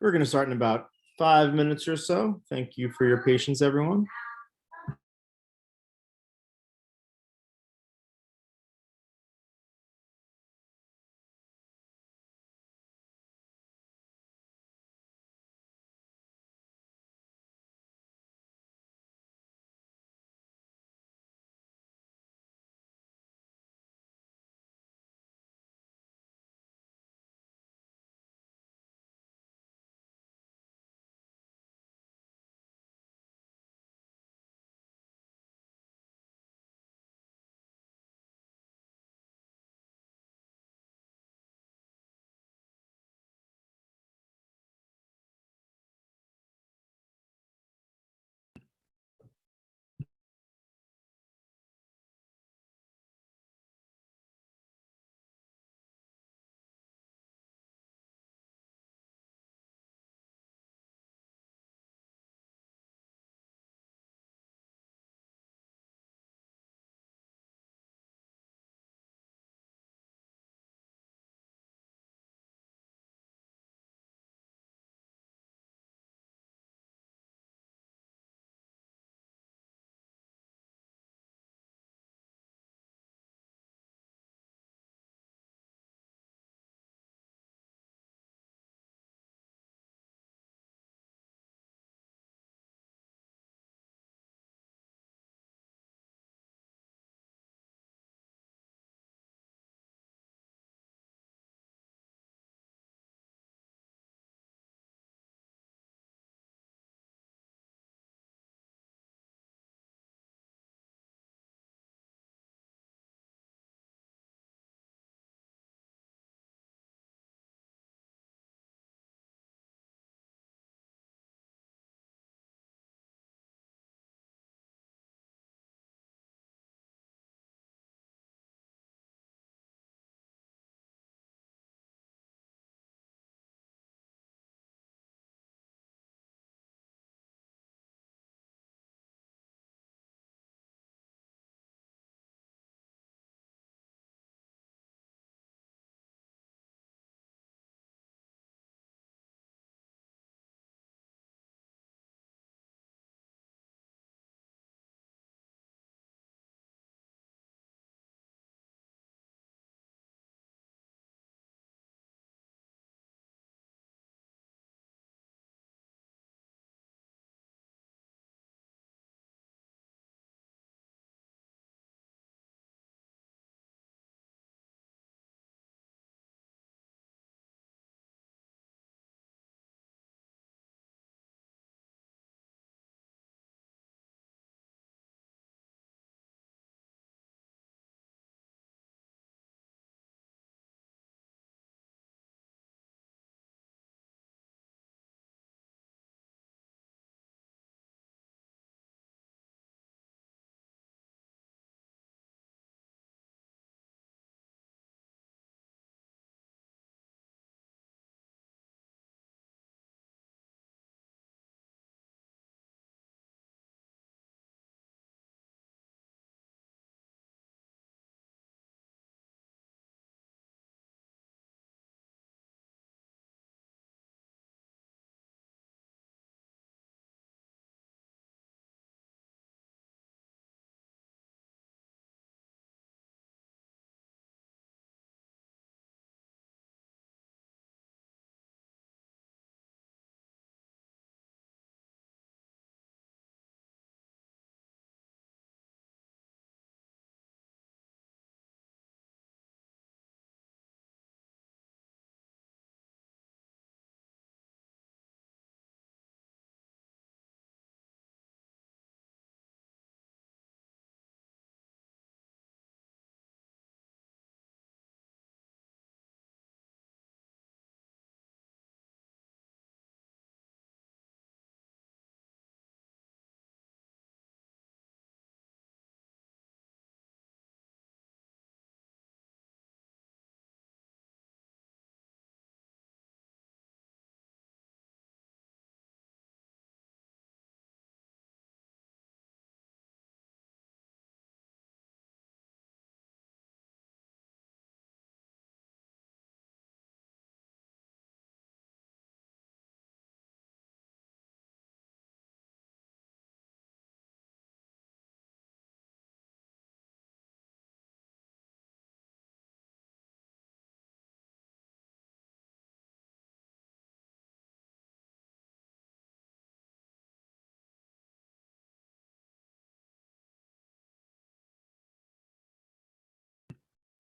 We're going to start in about 5 minutes or so. Thank you for your patience, everyone.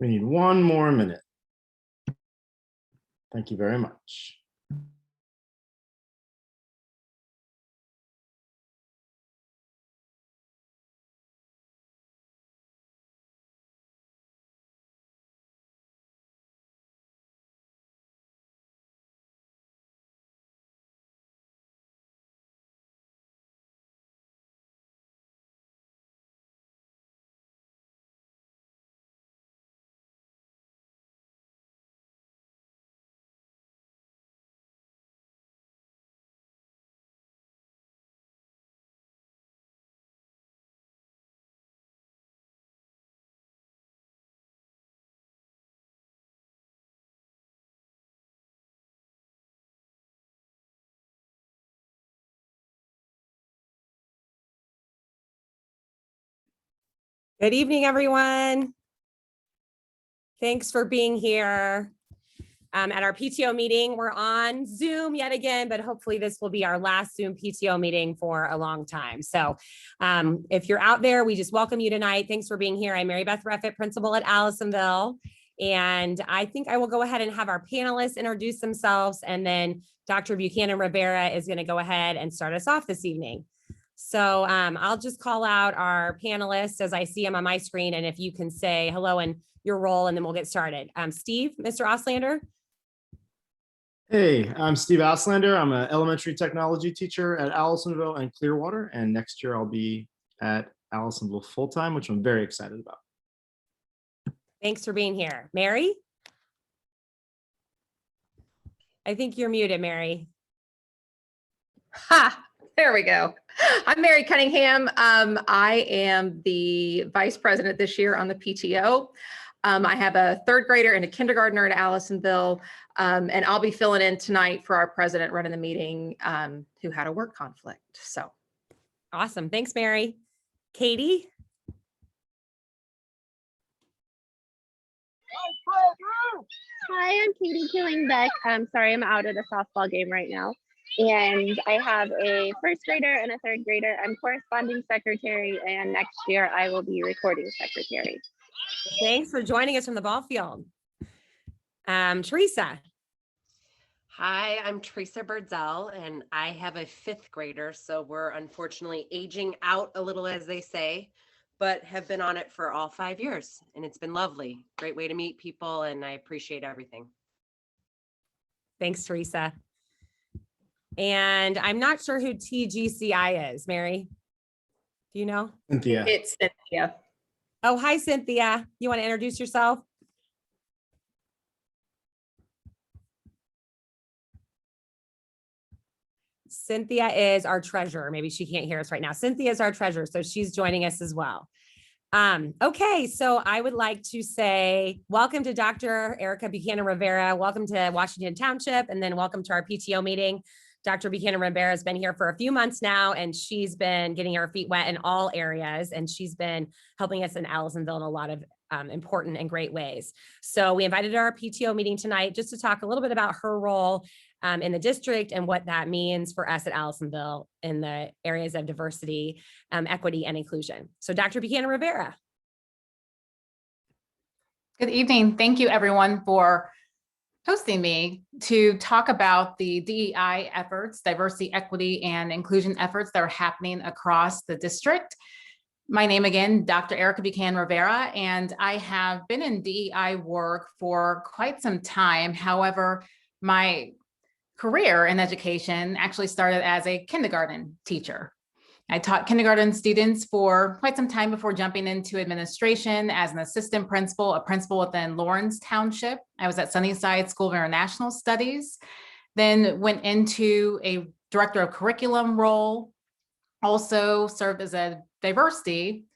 We need one more minute. Thank you very much. Good evening, everyone. Thanks for being here at our PTO meeting. We're on Zoom yet again, but hopefully this will be our last Zoom PTO meeting for a long time. So if you're out there, we just welcome you tonight. Thanks for being here. I'm Mary Beth Reffitt, principal at Allisonville. And I think I will go ahead and have our panelists introduce themselves, and then Dr. Buchanan Rivera is going to go ahead and start us off this evening. So I'll just call out our panelists as I see them on my screen, and if you can say hello and your role, and then we'll get started. Steve, Mr. Auslander. Hey, I'm Steve Auslander. I'm an elementary technology teacher at Allisonville and Clearwater, and next year I'll be at Allisonville full-time, which I'm very excited about. Thanks for being here. Mary? I think you're muted, Mary. Ha! There we go. I'm Mary Cunningham. I am the vice president this year on the PTO. I have a third grader and a kindergartner at Allisonville, and I'll be filling in tonight for our president running the meeting who had a work conflict. So awesome. Thanks, Mary. Katie? Hi, I'm Katie Killingbeck. I'm sorry, I'm out at a softball game right now. And I have a first grader and a third grader. I'm corresponding secretary, and next year I will be recording secretary. Thanks for joining us from the ball field. Teresa. Hi, I'm Teresa Birdzell, and I have a fifth grader. So we're unfortunately aging out a little, as they say, but have been on it for all 5 years. And it's been lovely. Great way to meet people, and I appreciate everything. Thanks, Teresa. And I'm not sure who TGCI is. Mary, do you know? Cynthia. it's Cynthia. Oh, hi, Cynthia. You want to introduce yourself? Cynthia is our treasurer. Maybe she can't hear us right now. Cynthia is our treasurer, so she's joining us as well. Okay, so I would like to say welcome to Dr. Erica Buchanan Rivera. Welcome to Washington Township, and then welcome to our PTO meeting. Dr. Buchanan Rivera has been here for a few months now, and she's been getting her feet wet in all areas, and she's been helping us in Allisonville in a lot of important and great ways. So we invited her to our PTO meeting tonight just to talk a little bit about her role in the district and what that means for us at Allisonville in the areas of diversity, equity, and inclusion. So Dr. Buchanan Rivera. Good evening. Thank you, everyone, for hosting me to talk about the DEI efforts, diversity, equity, and inclusion efforts that are happening across the district. My name again, Dr. Erica Buchanan Rivera, and I have been in DEI work for quite some time. However, my career in education actually started as a kindergarten teacher. I taught kindergarten students for quite some time before jumping into administration as an assistant principal, a principal within Lawrence Township. I was at Sunnyside School of International Studies, then went into a director of curriculum role, also served as a diversity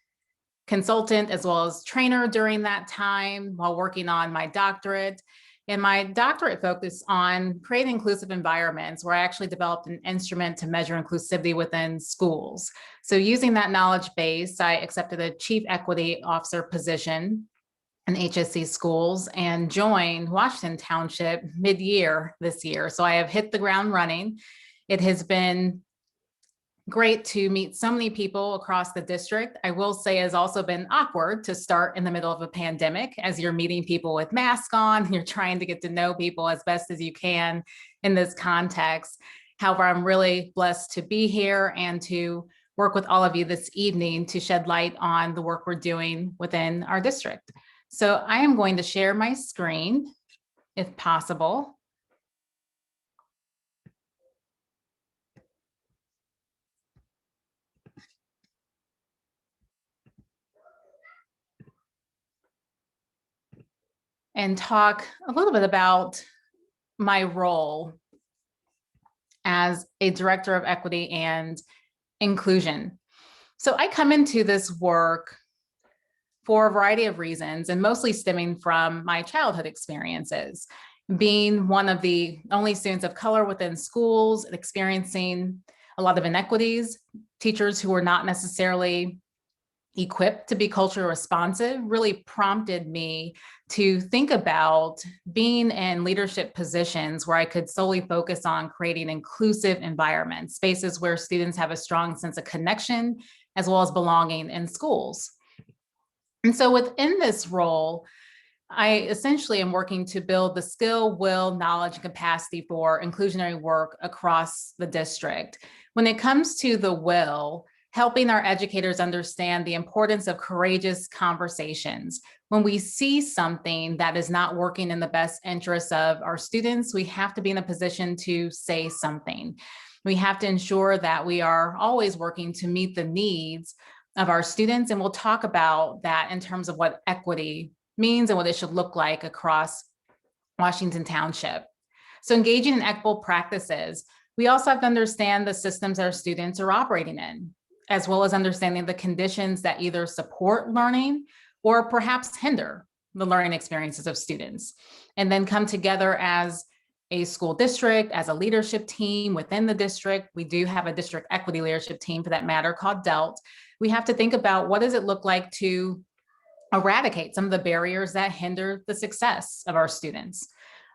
consultant as well as trainer during that time while working on my doctorate. And my doctorate focused on creating inclusive environments, where I actually developed an instrument to measure inclusivity within schools. So using that knowledge base, I accepted a chief equity officer position in HSC schools and joined Washington Township mid-year this year. So I have hit the ground running. It has been great to meet so many people across the district. I will say it's also been awkward to start in the middle of a pandemic as you're meeting people with masks on, you're trying to get to know people as best as you can in this context. However, I'm really blessed to be here and to work with all of you this evening to shed light on the work we're doing within our district. So I am going to share my screen if possible. And talk a little bit about my role as a director of equity and inclusion. So I come into this work for a variety of reasons, and mostly stemming from my childhood experiences. Being one of the only students of color within schools, experiencing a lot of inequities, teachers who were not necessarily equipped to be culturally responsive really prompted me to think about being in leadership positions where I could solely focus on creating inclusive environments, spaces where students have a strong sense of connection as well as belonging in schools. And so within this role, I essentially am working to build the skill, will, knowledge, and capacity for inclusionary work across the district. When it comes to the will, helping our educators understand the importance of courageous conversations. When we see something that is not working in the best interest of our students, we have to be in a position to say something. We have to ensure that we are always working to meet the needs of our students. And we'll talk about that in terms of what equity means and what it should look like across Washington Township. So engaging in equitable practices, we also have to understand the systems our students are operating in, as well as understanding the conditions that either support learning or perhaps hinder the learning experiences of students. And then come together as a school district, as a leadership team within the district. We do have a district equity leadership team for that matter called DELT. We have to think about what does it look like to eradicate some of the barriers that hinder the success of our students.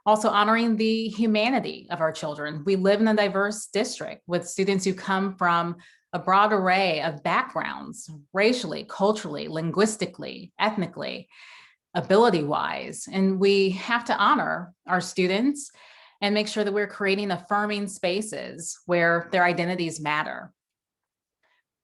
Also honoring the humanity of our children. We live in a diverse district with students who come from a broad array of backgrounds, racially, culturally, linguistically, ethnically, ability-wise. And we have to honor our students and make sure that we're creating affirming spaces where their identities matter.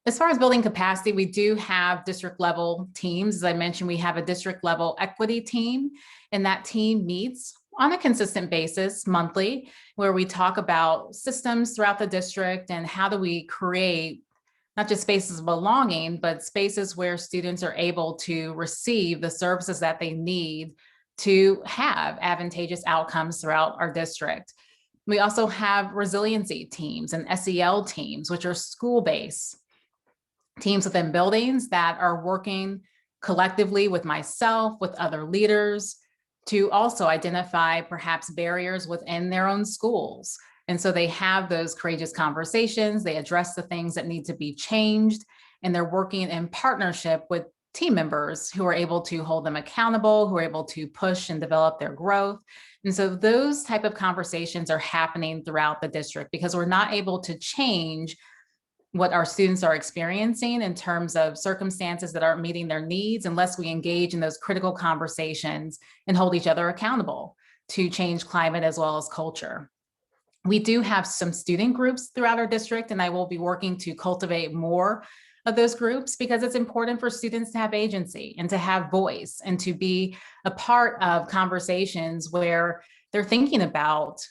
As far as building capacity, we do have district level teams. As I mentioned, we have a district level equity team, and that team meets on a consistent basis monthly, where we talk about systems throughout the district and how do we create not just spaces of belonging, but spaces where students are able to receive the services that they need to have advantageous outcomes throughout our district. We also have resiliency teams and SEL teams, which are school-based teams within buildings that are working collectively with myself, with other leaders, to also identify perhaps barriers within their own schools. And so they have those courageous conversations, they address the things that need to be changed, and they're working in partnership with team members who are able to hold them accountable, who are able to push and develop their growth. And so those type of conversations are happening throughout the district because we're not able to change what our students are experiencing in terms of circumstances that aren't meeting their needs unless we engage in those critical conversations and hold each other accountable to change climate as well as culture. We do have some student groups throughout our district, and I will be working to cultivate more of those groups because it's important for students to have agency and to have voice and to be a part of conversations where they're thinking about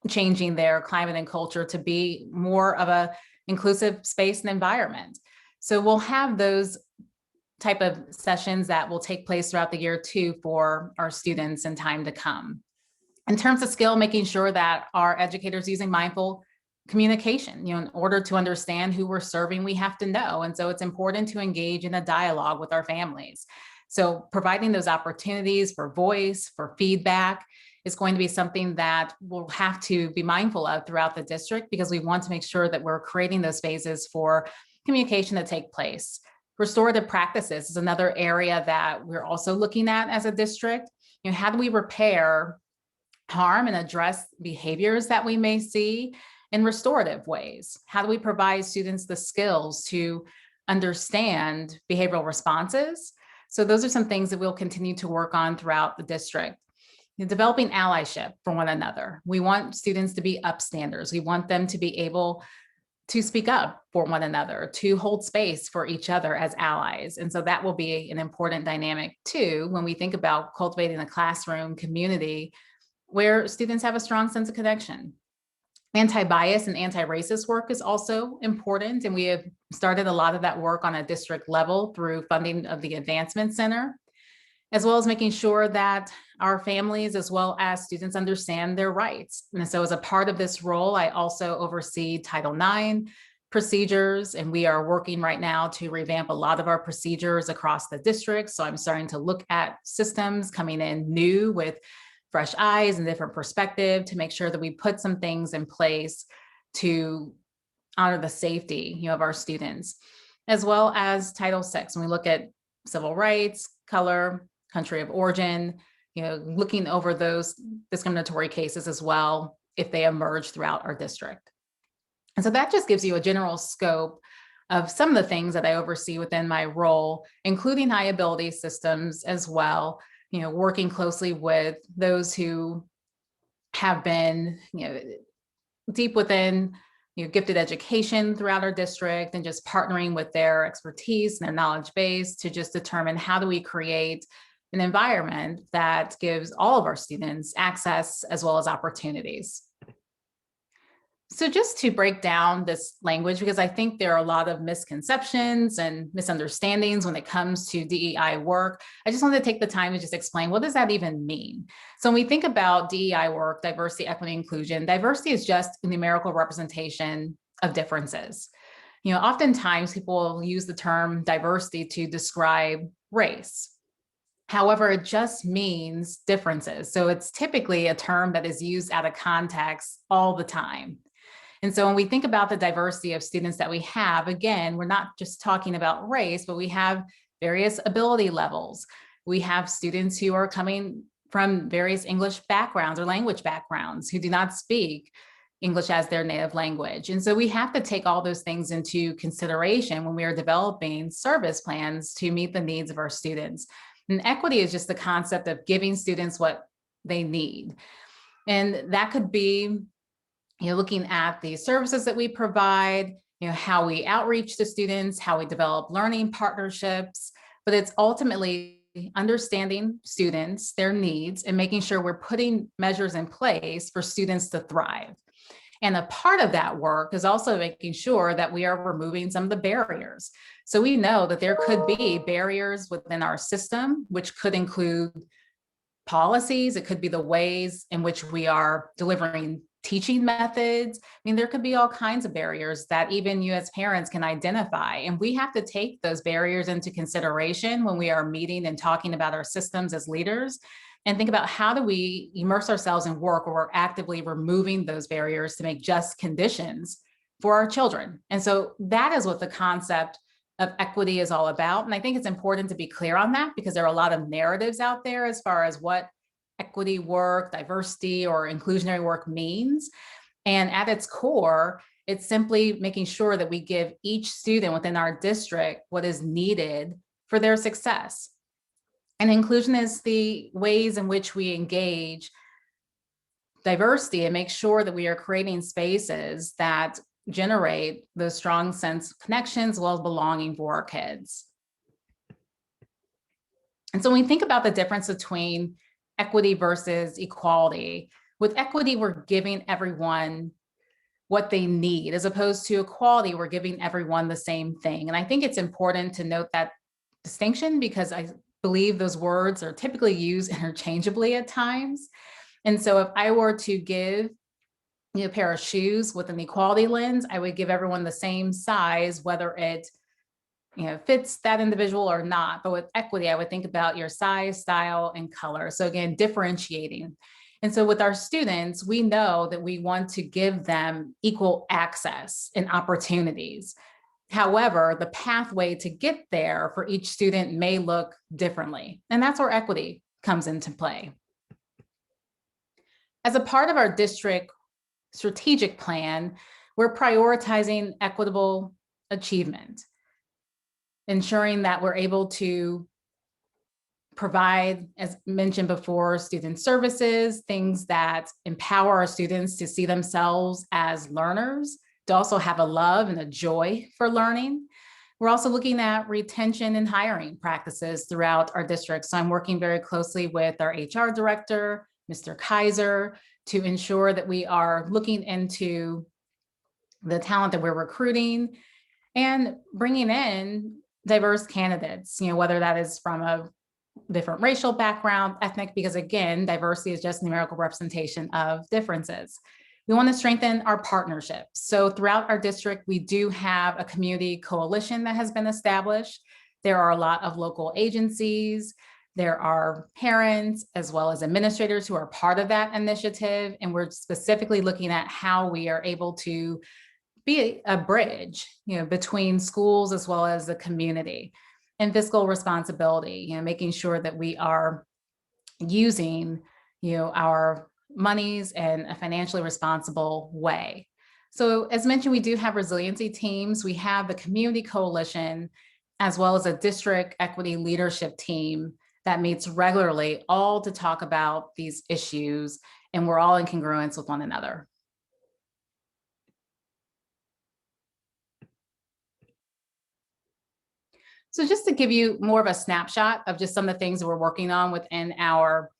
changing their climate and culture to be more of a inclusive space and environment. So we'll have those type of sessions that will take place throughout the year too for our students in time to come. In terms of skill, making sure that our educators using mindful communication, in order to understand who we're serving, we have to know. And so it's important to engage in a dialogue with our families. So providing those opportunities for voice, for feedback, is going to be something that we'll have to be mindful of throughout the district because we want to make sure that we're creating those spaces for communication to take place. Restorative practices is another area that we're also looking at as a district. How do we repair harm and address behaviors that we may see in restorative ways? How do we provide students the skills to understand behavioral responses? So those are some things that we'll continue to work on throughout the district. Developing allyship for one another. We want students to be upstanders. We want them to be able to speak up for one another, to hold space for each other as allies. And so that will be an important dynamic too, when we think about cultivating a classroom community where students have a strong sense of connection. Anti-bias and anti-racist work is also important. And we have started a lot of that work on a district level through funding of the Advancement Center, as well as making sure that our families as well as students understand their rights. And so as a part of this role, I also oversee Title IX procedures, and we are working right now to revamp a lot of our procedures across the district. So I'm starting to look at systems coming in new with fresh eyes and different perspective to make sure that we put some things in place to honor the safety, of our students, as well as Title VI. When we look at civil rights, color, country of origin, looking over those discriminatory cases as well, if they emerge throughout our district. And so that just gives you a general scope of some of the things that I oversee within my role, including high ability systems as well, working closely with those who have been, deep within gifted education throughout our district, and just partnering with their expertise and their knowledge base to just determine how do we create an environment that gives all of our students access as well as opportunities. So just to break down this language, because I think there are a lot of misconceptions and misunderstandings when it comes to DEI work, I just wanted to take the time to just explain, what does that even mean? So when we think about DEI work, diversity, equity, inclusion, diversity is just a numerical representation of differences. Oftentimes people will use the term diversity to describe race. However, it just means differences. So it's typically a term that is used out of context all the time. And so when we think about the diversity of students that we have, again, we're not just talking about race, but we have various ability levels. We have students who are coming from various English backgrounds or language backgrounds who do not speak English as their native language. And so we have to take all those things into consideration when we are developing service plans to meet the needs of our students. And equity is just the concept of giving students what they need. And that could be, looking at the services that we provide, how we outreach to students, how we develop learning partnerships, but it's ultimately understanding students, their needs, and making sure we're putting measures in place for students to thrive. And a part of that work is also making sure that we are removing some of the barriers. So we know that there could be barriers within our system, which could include policies. It could be the ways in which we are delivering teaching methods. There could be all kinds of barriers that even you as parents can identify. And we have to take those barriers into consideration when we are meeting and talking about our systems as leaders, and think about how do we immerse ourselves in work where we're actively removing those barriers to make just conditions for our children. And so that is what the concept of equity is all about. And I think it's important to be clear on that, because there are a lot of narratives out there as far as what equity work, diversity, or inclusionary work means. And at its core, it's simply making sure that we give each student within our district what is needed for their success. And inclusion is the ways in which we engage diversity and make sure that we are creating spaces that generate those strong sense of connections as well as belonging for our kids. And so when we think about the difference between equity versus equality, with equity, we're giving everyone what they need, as opposed to equality, we're giving everyone the same thing. And I think it's important to note that distinction, because I believe those words are typically used interchangeably at times. And so if I were to give a pair of shoes with an equality lens, I would give everyone the same size, whether it fits that individual or not. But with equity, I would think about your size, style, and color. So again, differentiating. And so with our students, we know that we want to give them equal access and opportunities. However, the pathway to get there for each student may look differently. And that's where equity comes into play. As a part of our district strategic plan, we're prioritizing equitable achievement, ensuring that we're able to provide, as mentioned before, student services, things that empower our students to see themselves as learners, to also have a love and a joy for learning. We're also looking at retention and hiring practices throughout our district. So I'm working very closely with our HR director, Mr. Kaiser, to ensure that we are looking into the talent that we're recruiting and bringing in diverse candidates, whether that is from a different racial background, ethnic, because again, diversity is just numerical representation of differences. We want to strengthen our partnerships. So throughout our district, we do have a community coalition that has been established. There are a lot of local agencies. There are parents as well as administrators who are part of that initiative. And we're specifically looking at how we are able to be a bridge, between schools as well as the community, and fiscal responsibility, making sure that we are using, our monies in a financially responsible way. So as mentioned, we do have resiliency teams. We have the community coalition, as well as a district equity leadership team that meets regularly, all to talk about these issues, and we're all in congruence with one another. So just to give you more of a snapshot of just some of the things that we're working on within our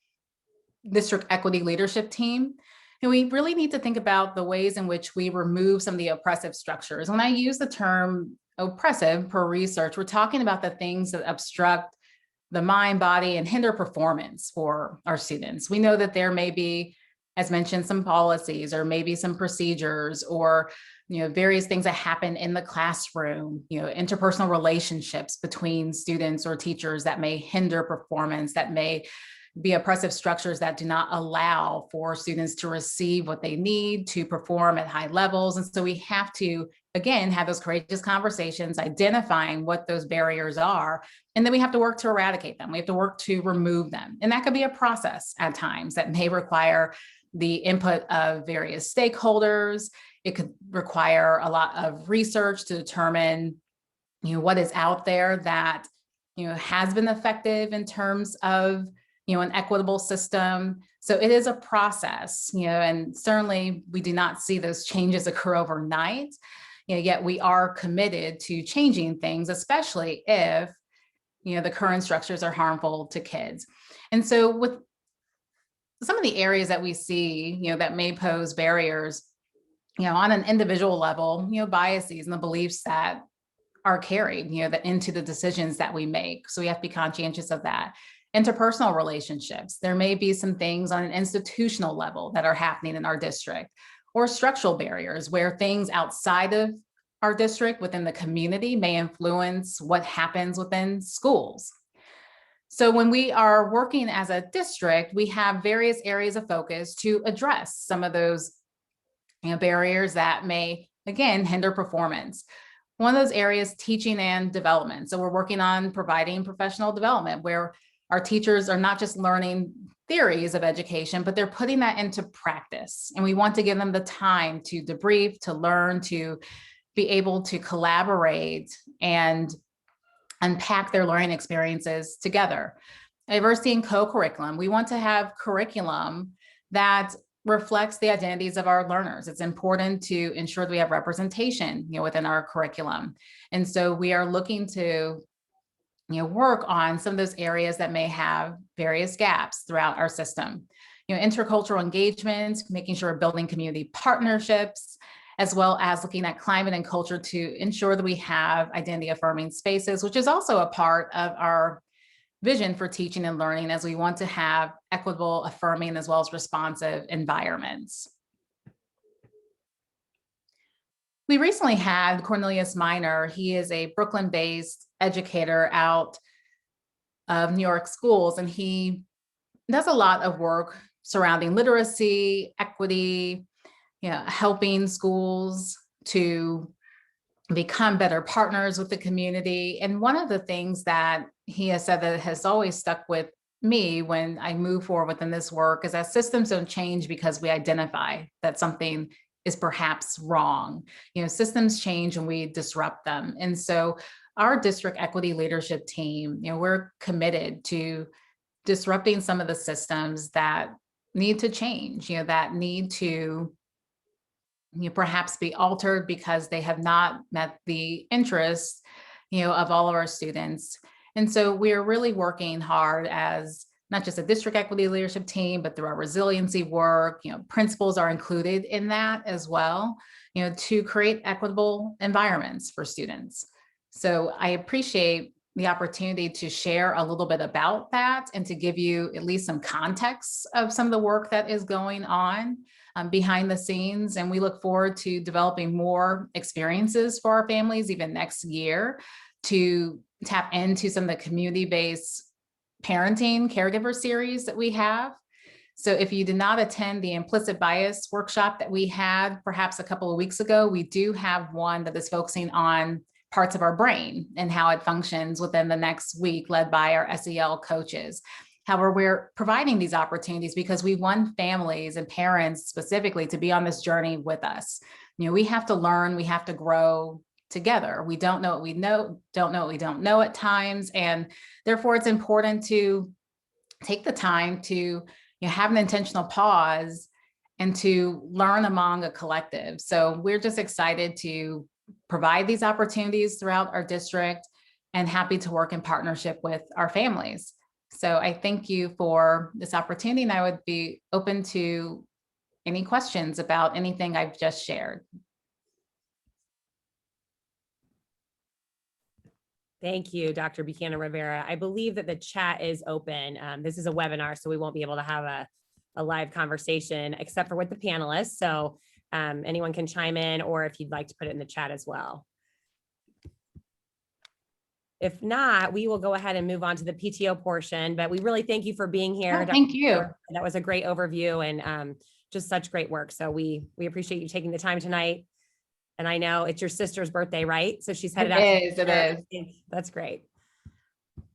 district equity leadership team, and we really need to think about the ways in which we remove some of the oppressive structures. When I use the term oppressive per research, we're talking about the things that obstruct the mind, body, and hinder performance for our students. We know that there may be, as mentioned, some policies or maybe some procedures or various things that happen in the classroom, interpersonal relationships between students or teachers that may hinder performance, that may be oppressive structures that do not allow for students to receive what they need to perform at high levels. And so we have to, again, have those courageous conversations, identifying what those barriers are, and then we have to work to eradicate them. We have to work to remove them. And that could be a process at times that may require the input of various stakeholders. It could require a lot of research to determine, what is out there that, has been effective in terms of, an equitable system. So it is a process, and certainly we do not see those changes occur overnight. Yet we are committed to changing things, especially if, the current structures are harmful to kids. And so with some of the areas that we see, that may pose barriers, on an individual level, biases and the beliefs that are carried, that into the decisions that we make. So we have to be conscientious of that. Interpersonal relationships. There may be some things on an institutional level that are happening in our district, or structural barriers where things outside of our district within the community may influence what happens within schools. So when we are working as a district, we have various areas of focus to address some of those barriers that may, again, hinder performance. One of those areas, teaching and development. So we're working on providing professional development where our teachers are not just learning theories of education, but they're putting that into practice. And we want to give them the time to debrief, to learn, to be able to collaborate and unpack their learning experiences together. Diversity in co-curriculum. We want to have curriculum that reflects the identities of our learners. It's important to ensure that we have representation, within our curriculum. And so we are looking to, work on some of those areas that may have various gaps throughout our system. Intercultural engagement, making sure we're building community partnerships, as well as looking at climate and culture to ensure that we have identity affirming spaces, which is also a part of our vision for teaching and learning, as we want to have equitable, affirming, as well as responsive environments. We recently had Cornelius Minor. He is a Brooklyn-based educator out of New York schools, and he does a lot of work surrounding literacy, equity, helping schools to become better partners with the community. And one of the things that he has said that has always stuck with me when I move forward within this work is that systems don't change because we identify that something is perhaps wrong. Systems change and we disrupt them. And so our district equity leadership team, we're committed to disrupting some of the systems that need to change, that need to perhaps be altered because they have not met the interests, of all of our students. And so we're really working hard as not just a district equity leadership team, but through our resiliency work, principals are included in that as well, to create equitable environments for students. So I appreciate the opportunity to share a little bit about that and to give you at least some context of some of the work that is going on behind the scenes. And we look forward to developing more experiences for our families even next year to tap into some of the community-based parenting caregiver series that we have. So if you did not attend the implicit bias workshop that we had perhaps a couple of weeks ago, we do have one that is focusing on parts of our brain and how it functions within the next week, led by our SEL coaches. However, we're providing these opportunities because we want families and parents specifically to be on this journey with us. We have to learn, we have to grow together. We don't know what we know, don't know what we don't know at times. And therefore it's important to take the time to have an intentional pause and to learn among a collective. So we're just excited to provide these opportunities throughout our district and happy to work in partnership with our families. So I thank you for this opportunity, and I would be open to any questions about anything I've just shared. Thank you, Dr. Buchanan Rivera. I believe that the chat is open. This is a webinar, so we won't be able to have a live conversation except for with the panelists. So anyone can chime in, or if you'd like to put it in the chat as well. If not, we will go ahead and move on to the PTO portion, but we really thank you for being here. Oh, thank you. That was a great overview and just such great work. So we appreciate you taking the time tonight. And I know it's your sister's birthday, right? So she's headed out. It is. That's great.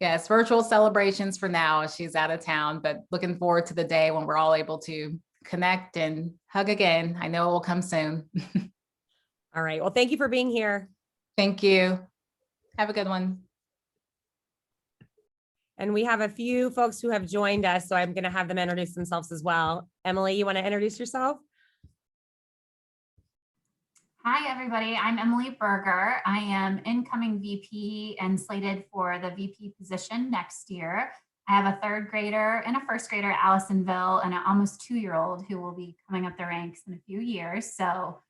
Yes, virtual celebrations for now. She's out of town, but looking forward to the day when we're all able to connect and hug again. I know it will come soon. All right. Well, thank you for being here. Thank you. Have a good one. And we have a few folks who have joined us, so I'm going to have them introduce themselves as well. Emily, you want to introduce yourself? Hi, everybody. I'm Emily Berger. I am incoming VP and slated for the VP position next year. I have a third grader and a first grader at Allisonville and an almost 2-year-old who will be coming up the ranks in a few years. So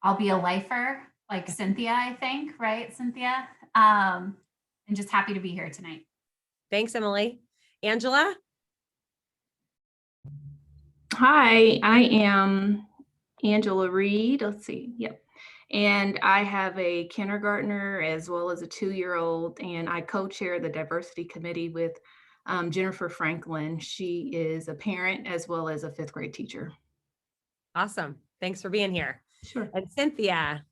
I'll be a lifer like Cynthia, I think, right, Cynthia? And just happy to be here tonight. Thanks, Emily. Angela? Hi, I am Angela Reed. Let's see. Yep. And I have a kindergartner as well as a 2-year-old, and I co-chair the diversity committee with Jennifer Franklin. She is a parent as well as a 5th grade teacher. Awesome. Thanks for being here. Sure. And Cynthia.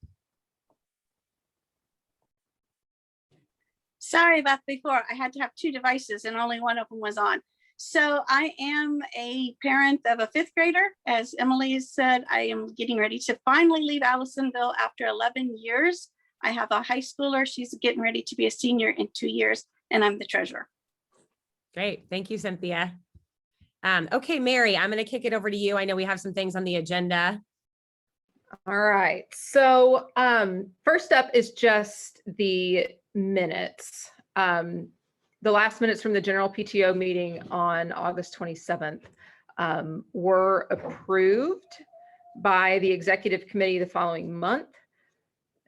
Sorry about before. I had to have 2 devices and only one of them was on. So I am a parent of a 5th grader. As Emily has said, I am getting ready to finally leave Allisonville after 11 years. I have a high schooler. She's getting ready to be a senior in 2 years, and I'm the treasurer. Great. Thank you, Cynthia. Okay, Mary, I'm going to kick it over to you. I know we have some things on the agenda. All right. So first up is just the minutes. The last minutes from the general PTO meeting on August 27th were approved by the executive committee the following month.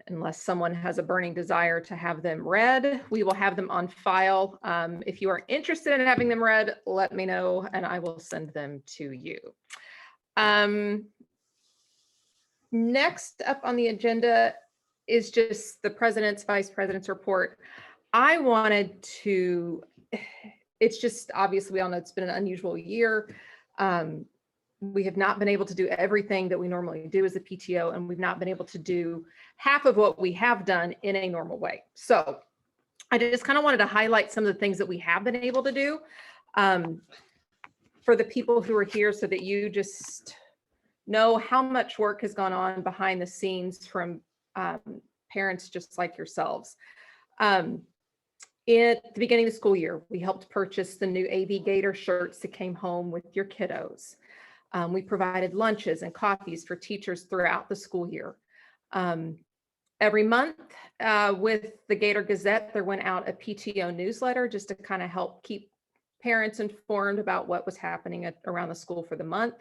Unless someone has a burning desire to have them read, we will have them on file. If you are interested in having them read, let me know and I will send them to you. Next up on the agenda is just the president's, vice president's report. I wanted to, it's just obviously we all know it's been an unusual year. We have not been able to do everything that we normally do as a PTO, and we've not been able to do half of what we have done in a normal way. So I just kind of wanted to highlight some of the things that we have been able to do for the people who are here so that you just know how much work has gone on behind the scenes from parents just like yourselves. At the beginning of the school year, we helped purchase the new AV Gator shirts that came home with your kiddos. We provided lunches and coffees for teachers throughout the school year. Every month with the Gator Gazette, there went out a PTO newsletter just to kind of help keep parents informed about what was happening around the school for the month.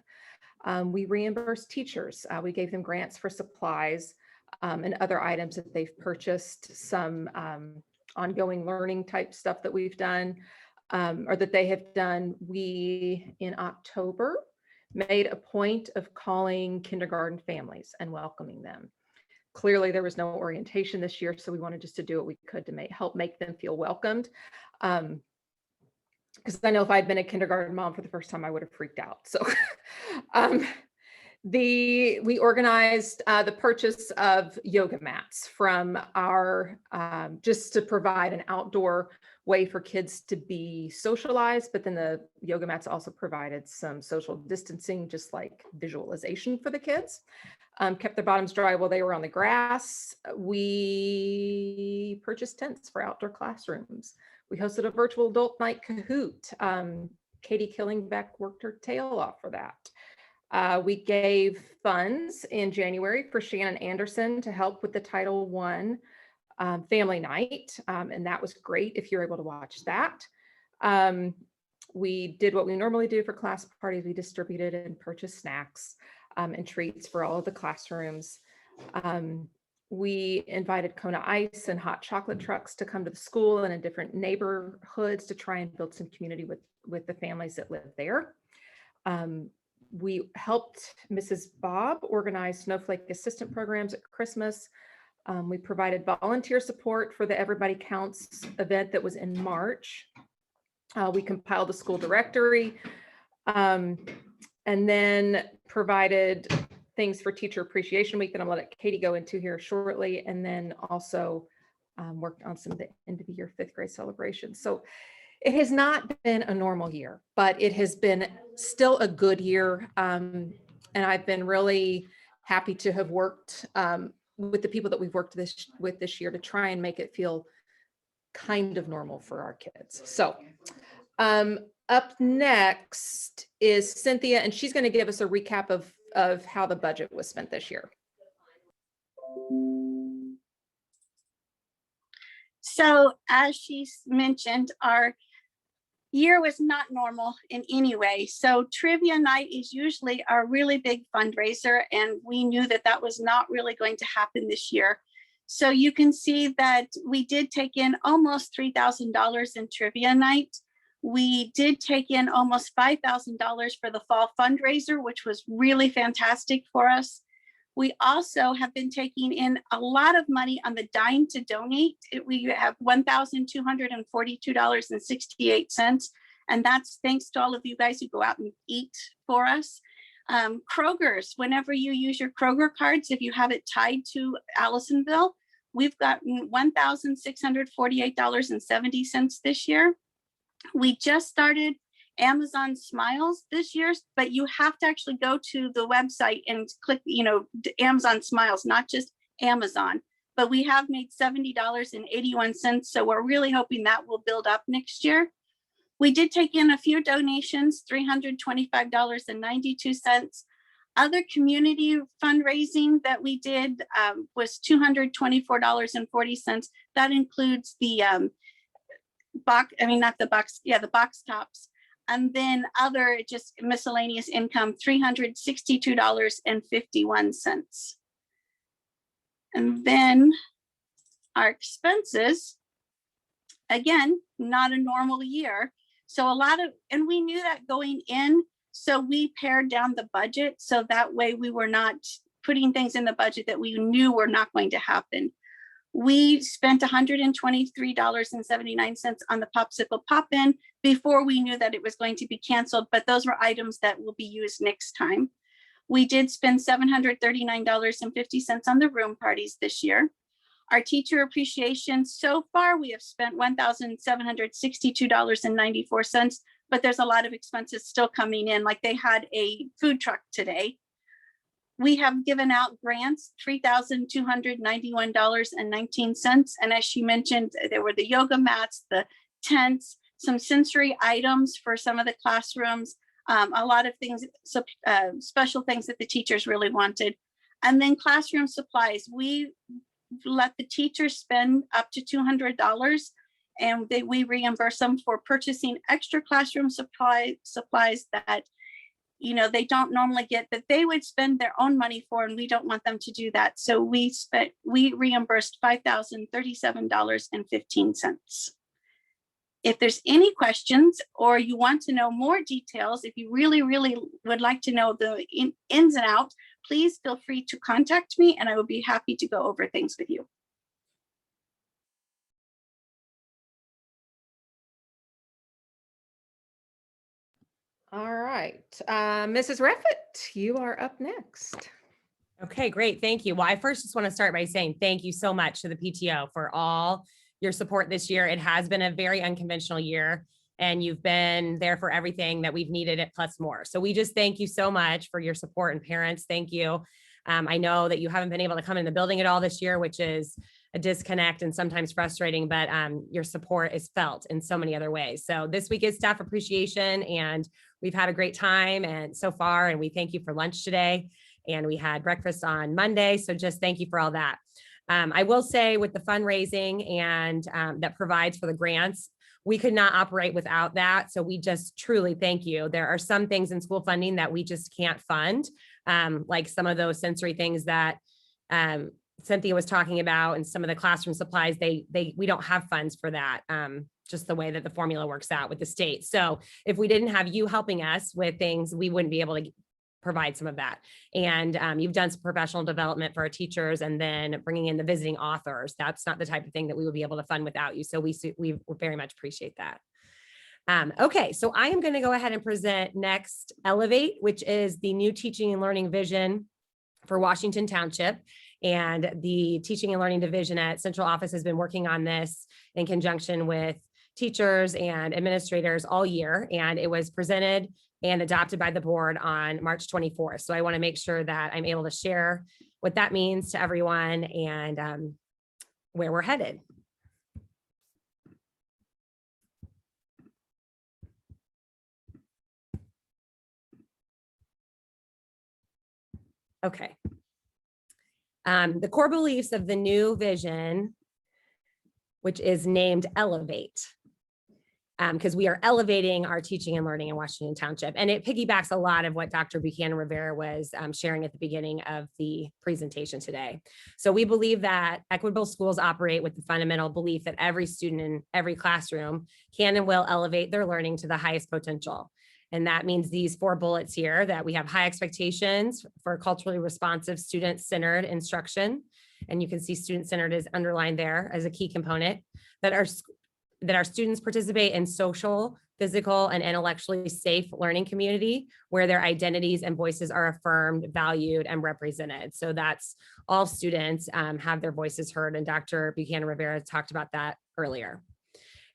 We reimbursed teachers. We gave them grants for supplies and other items that they've purchased, some ongoing learning type stuff that we've done or that they have done. We, in October, made a point of calling kindergarten families and welcoming them. Clearly, there was no orientation this year, so we wanted just to do what we could to help make them feel welcomed. Because I know if I'd been a kindergarten mom for the first time, I would have freaked out. So we organized the purchase of yoga mats from our, just to provide an outdoor way for kids to be socialized, but then the yoga mats also provided some social distancing, just like visualization for the kids. Kept their bottoms dry while they were on the grass. We purchased tents for outdoor classrooms. We hosted a virtual adult night Kahoot. Katie Killingbeck worked her tail off for that. We gave funds in January for Shannon Anderson to help with the Title I family night. And that was great if you're able to watch that. We did what we normally do for class parties. We distributed and purchased snacks and treats for all of the classrooms. We invited Kona Ice and hot chocolate trucks to come to the school and in different neighborhoods to try and build some community with the families that live there. We helped Mrs. Bob organize Snowflake Assistant programs at Christmas. We provided volunteer support for the Everybody Counts event that was in March. We compiled the school directory and then provided things for Teacher Appreciation Week that I'm going to let Katie go into here shortly, and then also worked on some of the end of the year 5th grade celebrations. So it has not been a normal year, but it has been still a good year. And I've been really happy to have worked with the people that we've worked with this year to try and make it feel kind of normal for our kids. So up next is Cynthia, and she's going to give us a recap of how the budget was spent this year. So as she mentioned, our year was not normal in any way. So trivia night is usually a really big fundraiser, and we knew that that was not really going to happen this year. So you can see that we did take in almost $3,000 in trivia night. We did take in almost $5,000 for the fall fundraiser, which was really fantastic for us. We also have been taking in a lot of money on the dime to donate. We have $1,242.68. And that's thanks to all of you guys who go out and eat for us. Kroger's, whenever you use your Kroger cards, if you have it tied to Allisonville, we've gotten $1,648.70 this year. We just started Amazon Smiles this year, but you have to actually go to the website and click, Amazon Smiles, not just Amazon. But we have made $70.81. So we're really hoping that will build up next year. We did take in a few donations, $325.92. Other community fundraising that we did was $224.40. That includes the box tops, and then other just miscellaneous income, $362.51. And then our expenses, again, not a normal year. So and we knew that going in, so we pared down the budget. So that way we were not putting things in the budget that we knew were not going to happen. We spent $123.79 on the Popsicle Pop-In before we knew that it was going to be canceled, but those were items that will be used next time. We did spend $739.50 on the room parties this year. Our teacher appreciation, so far we have spent $1,762.94, but there's a lot of expenses still coming in, like they had a food truck today. We have given out grants, $3,291.19. And as she mentioned, there were the yoga mats, the tents, some sensory items for some of the classrooms, a lot of things, special things that the teachers really wanted. And then classroom supplies. We let the teachers spend up to $200 and we reimburse them for purchasing extra classroom supplies that they don't normally get, that they would spend their own money for, and we don't want them to do that. So we reimbursed $5,037.15. If there's any questions or you want to know more details, if you really, really would like to know the ins and outs, please feel free to contact me and I will be happy to go over things with you. All right, Mrs. Reffett, you are up next. Okay, great. Thank you. Well, I first just want to start by saying thank you so much to the PTO for all your support this year. It has been a very unconventional year and you've been there for everything that we've needed it plus more. So we just thank you so much for your support, and parents, thank you. I know that you haven't been able to come in the building at all this year, which is a disconnect and sometimes frustrating, but your support is felt in so many other ways. So this week is staff appreciation and we've had a great time and so far, and we thank you for lunch today. And we had breakfast on Monday. So just thank you for all that. I will say with the fundraising and that provides for the grants, we could not operate without that. So we just truly thank you. There are some things in school funding that we just can't fund, like some of those sensory things that Cynthia was talking about, and some of the classroom supplies, we don't have funds for that. Just the way that the formula works out with the state. So if we didn't have you helping us with things, we wouldn't be able to provide some of that. And you've done some professional development for our teachers and then bringing in the visiting authors. That's not the type of thing that we would be able to fund without you. So we very much appreciate that. Okay, so I am going to go ahead and present next Elevate, which is the new teaching and learning vision for Washington Township. And the teaching and learning division at Central Office has been working on this in conjunction with teachers and administrators all year. And it was presented and adopted by the board on March 24th. So I want to make sure that I'm able to share what that means to everyone and where we're headed. Okay. The core beliefs of the new vision, which is named Elevate, because we are elevating our teaching and learning in Washington Township. And it piggybacks a lot of what Dr. Buchanan Rivera was sharing at the beginning of the presentation today. So we believe that equitable schools operate with the fundamental belief that every student in every classroom can and will elevate their learning to the highest potential. And that means these 4 bullets here, that we have high expectations for culturally responsive, student-centered instruction. And you can see student-centered is underlined there as a key component, that our students participate in social, physical, and intellectually safe learning community where their identities and voices are affirmed, valued, and represented. So that's all students have their voices heard. And Dr. Buchanan Rivera talked about that earlier.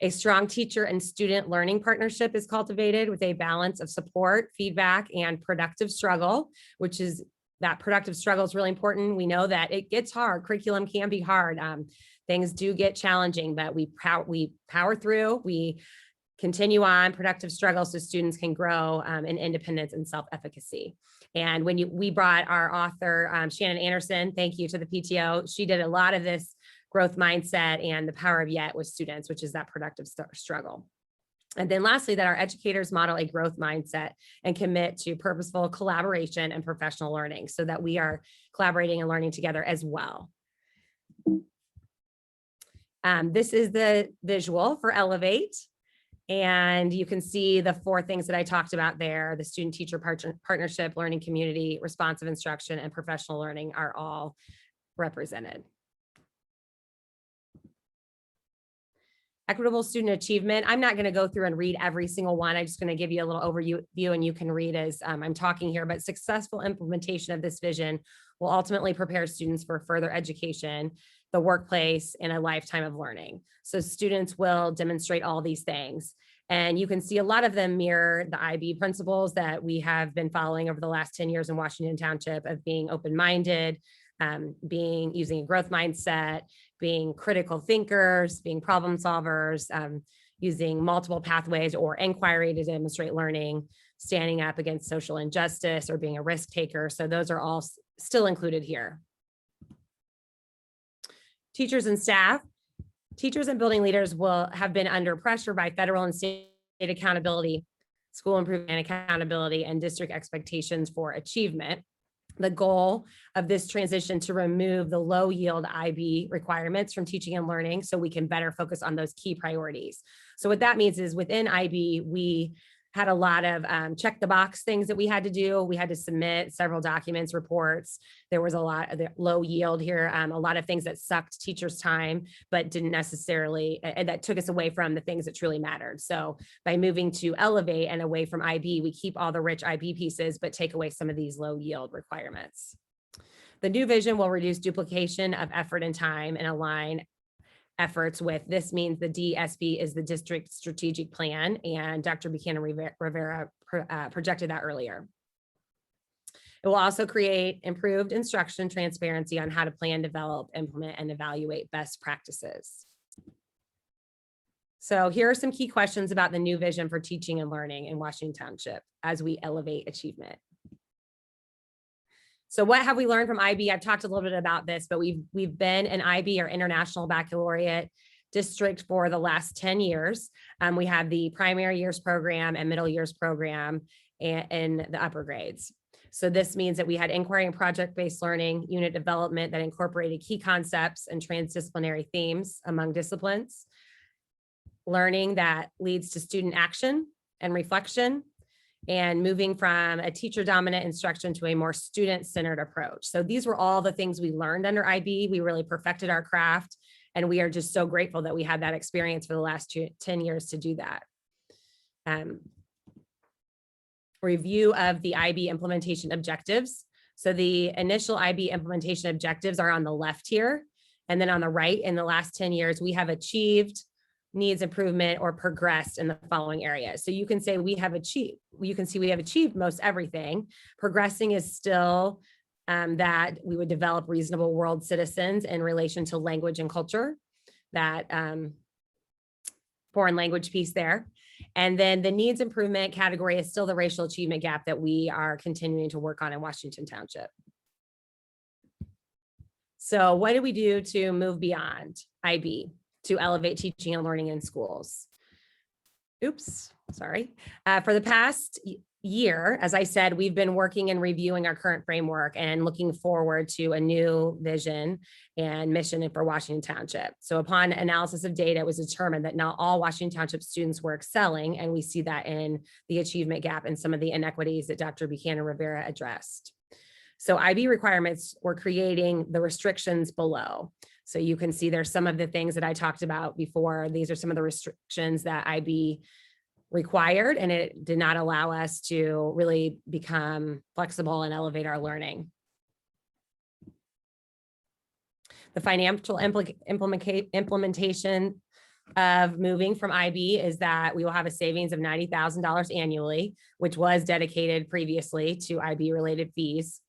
A strong teacher and student learning partnership is cultivated with a balance of support, feedback, and productive struggle, which is that productive struggle is really important. We know that it gets hard. Curriculum can be hard. Things do get challenging, but we power through, we continue on. Productive struggle so students can grow in independence and self-efficacy. And when we brought our author, Shannon Anderson, thank you to the PTO. She did a lot of this growth mindset and the power of yet with students, which is that productive struggle. And then lastly, that our educators model a growth mindset and commit to purposeful collaboration and professional learning so that we are collaborating and learning together as well. This is the visual for Elevate. And you can see the 4 things that I talked about there: the student-teacher partnership, learning community, responsive instruction, and professional learning are all represented. Equitable student achievement. I'm not going to go through and read every single one. I'm just going to give you a little overview and you can read as I'm talking here, but successful implementation of this vision will ultimately prepare students for further education, the workplace, and a lifetime of learning. So students will demonstrate all these things. And you can see a lot of them mirror the IB principles that we have been following over the last 10 years in Washington Township of being open-minded, using a growth mindset, being critical thinkers, being problem solvers, using multiple pathways or inquiry to demonstrate learning, standing up against social injustice, or being a risk taker. So those are all still included here. Teachers and staff. Teachers and building leaders will have been under pressure by federal and state accountability, school improvement accountability, and district expectations for achievement. The goal of this transition to remove the low yield IB requirements from teaching and learning so we can better focus on those key priorities. So what that means is within IB, we had a lot of check the box things that we had to do. We had to submit several documents, reports. There was a lot of low yield here, a lot of things that sucked teachers' time, but didn't necessarily, and that took us away from the things that truly mattered. So by moving to Elevate and away from IB, we keep all the rich IB pieces, but take away some of these low yield requirements. The new vision will reduce duplication of effort and time and align efforts with. This means the DSP is the district strategic plan, and Dr. Buchanan Rivera projected that earlier. It will also create improved instruction transparency on how to plan, develop, implement, and evaluate best practices. So here are some key questions about the new vision for teaching and learning in Washington Township as we elevate achievement. So what have we learned from IB? I've talked a little bit about this, but we've been an IB or International Baccalaureate district for the last 10 years. We have the primary years program and middle years program in the upper grades. So this means that we had inquiry and project-based learning, unit development that incorporated key concepts and transdisciplinary themes among disciplines, learning that leads to student action and reflection, and moving from a teacher-dominant instruction to a more student-centered approach. So these were all the things we learned under IB. We really perfected our craft, and we are just so grateful that we had that experience for the last 10 years to do that. Review of the IB implementation objectives. So the initial IB implementation objectives are on the left here, and then on the right, in the last 10 years, we have achieved needs improvement or progressed in the following areas. So you can say we have achieved, you can see we have achieved most everything. Progressing is still that we would develop reasonable world citizens in relation to language and culture, that foreign language piece there. And then the needs improvement category is still the racial achievement gap that we are continuing to work on in Washington Township. So what do we do to move beyond IB to elevate teaching and learning in schools? Oops, sorry. For the past year, as I said, we've been working and reviewing our current framework and looking forward to a new vision and mission for Washington Township. So upon analysis of data, it was determined that not all Washington Township students were excelling, and we see that in the achievement gap and some of the inequities that Dr. Buchanan Rivera addressed. So IB requirements were creating the restrictions below. So you can see there's some of the things that I talked about before. These are some of the restrictions that IB required, and it did not allow us to really become flexible and elevate our learning. The financial implementation of moving from IB is that we will have a savings of $90,000 annually, which was dedicated previously to IB related fees.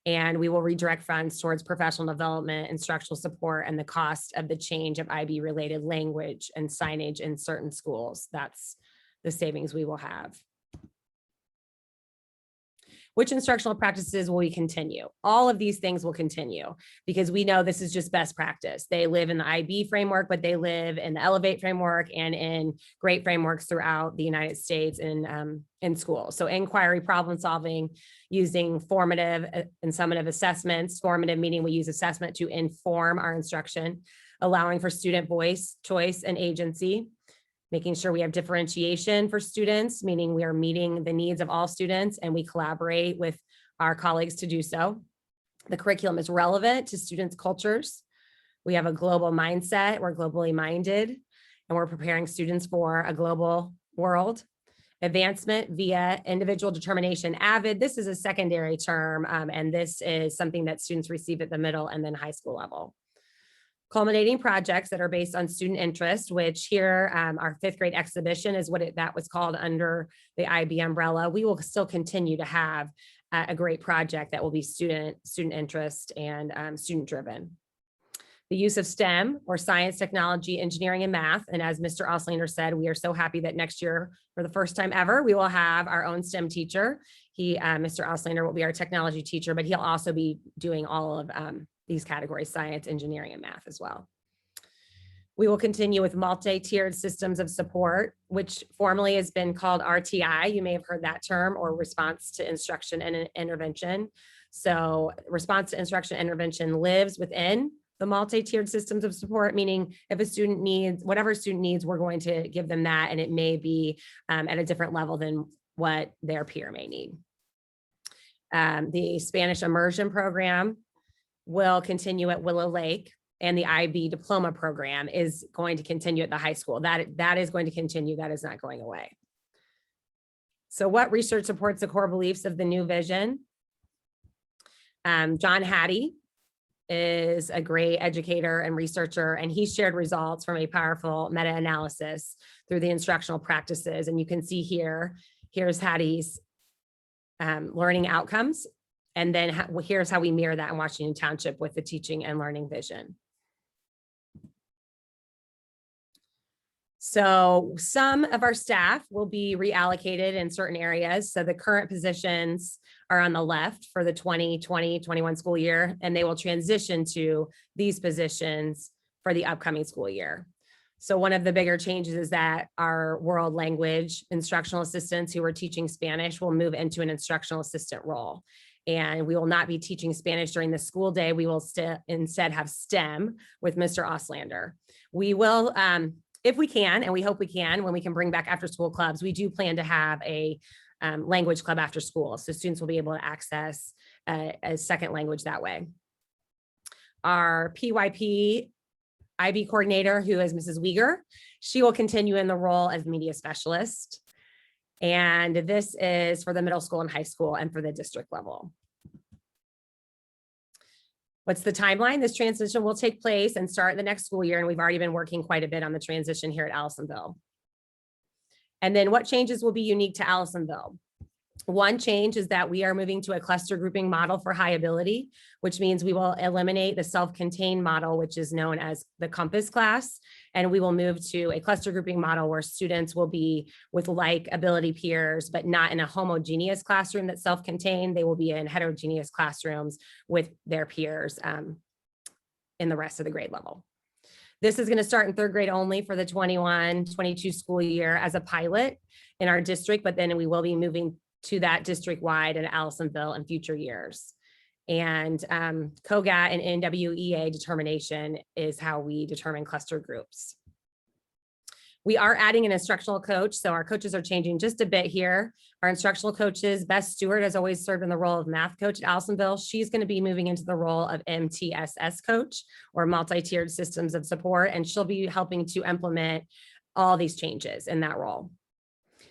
And we will redirect funds towards professional development, instructional support, and the cost of the change of IB related language and signage in certain schools. That's the savings we will have. Which instructional practices will we continue? All of these things will continue because we know this is just best practice. They live in the IB framework, but they live in the Elevate framework and in great frameworks throughout the United States in school. So inquiry, problem solving, using formative and summative assessments. Formative meaning we use assessment to inform our instruction, allowing for student voice, choice, and agency. Making sure we have differentiation for students, meaning we are meeting the needs of all students and we collaborate with our colleagues to do so. The curriculum is relevant to students' cultures. We have a global mindset, we're globally minded, and we're preparing students for a global world. Advancement via individual determination. AVID, this is a secondary term, and this is something that students receive at the middle and then high school level. Culminating projects that are based on student interest, which here our 5th grade exhibition is what that was called under the IB umbrella. We will still continue to have a great project that will be student interest and student driven. The use of STEM, or science, technology, engineering, and math. And as Mr. Auslander said, we are so happy that next year, for the first time ever, we will have our own STEM teacher. Mr. Auslander will be our technology teacher, but he'll also be doing all of these categories, science, engineering, and math as well. We will continue with multi-tiered systems of support, which formerly has been called RTI. You may have heard that term, or response to instruction and intervention. So response to instruction and intervention lives within the multi-tiered systems of support, meaning if a student needs, whatever student needs, we're going to give them that, and it may be at a different level than what their peer may need. The Spanish immersion program will continue at Willow Lake, and the IB diploma program is going to continue at the high school. That is going to continue. That is not going away. So what research supports the core beliefs of the new vision? John Hattie is a great educator and researcher, and he shared results from a powerful meta-analysis through the instructional practices. And you can see here's Hattie's learning outcomes. And then here's how we mirror that in Washington Township with the teaching and learning vision. So some of our staff will be reallocated in certain areas. So the current positions are on the left for the 2020-21 school year, and they will transition to these positions for the upcoming school year. So one of the bigger changes is that our world language instructional assistants who are teaching Spanish will move into an instructional assistant role. And we will not be teaching Spanish during the school day. We will instead have STEM with Mr. Auslander. We will, if we can, and we hope we can, when we can bring back after school clubs, we do plan to have a language club after school. So students will be able to access a second language that way. Our PYP IB coordinator, who is Mrs. Weger, she will continue in the role as media specialist. And this is for the middle school and high school and for the district level. What's the timeline? This transition will take place and start the next school year. And we've already been working quite a bit on the transition here at Allisonville. And then what changes will be unique to Allisonville? One change is that we are moving to a cluster grouping model for high ability, which means we will eliminate the self-contained model, which is known as the Compass class. And we will move to a cluster grouping model where students will be with like ability peers, but not in a homogeneous classroom that's self-contained. They will be in heterogeneous classrooms with their peers in the rest of the grade level. This is going to start in 3rd grade only for the 21-22 school year as a pilot in our district, but then we will be moving to that district-wide at Allisonville in future years. And COGAT and NWEA determination is how we determine cluster groups. We are adding an instructional coach, so our coaches are changing just a bit here. Our instructional coaches, Beth Stewart has always served in the role of math coach at Allisonville. She's going to be moving into the role of MTSS coach, or multi-tiered systems of support, and she'll be helping to implement all these changes in that role.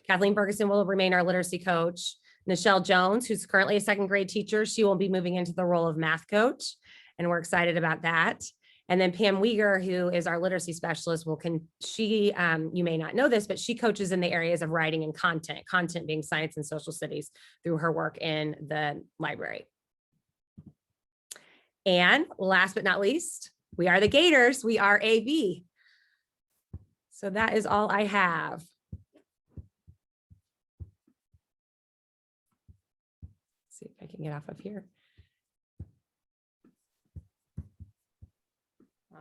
Kathleen Ferguson will remain our literacy coach. Nichelle Jones, who's currently a 2nd grade teacher, she will be moving into the role of math coach, and we're excited about that. And then Pam Weger, who is our literacy specialist, you may not know this, but she coaches in the areas of writing and content being science and social studies through her work in the library. And last but not least, we are the Gators. We are AB. So that is all I have. See if I can get off of here.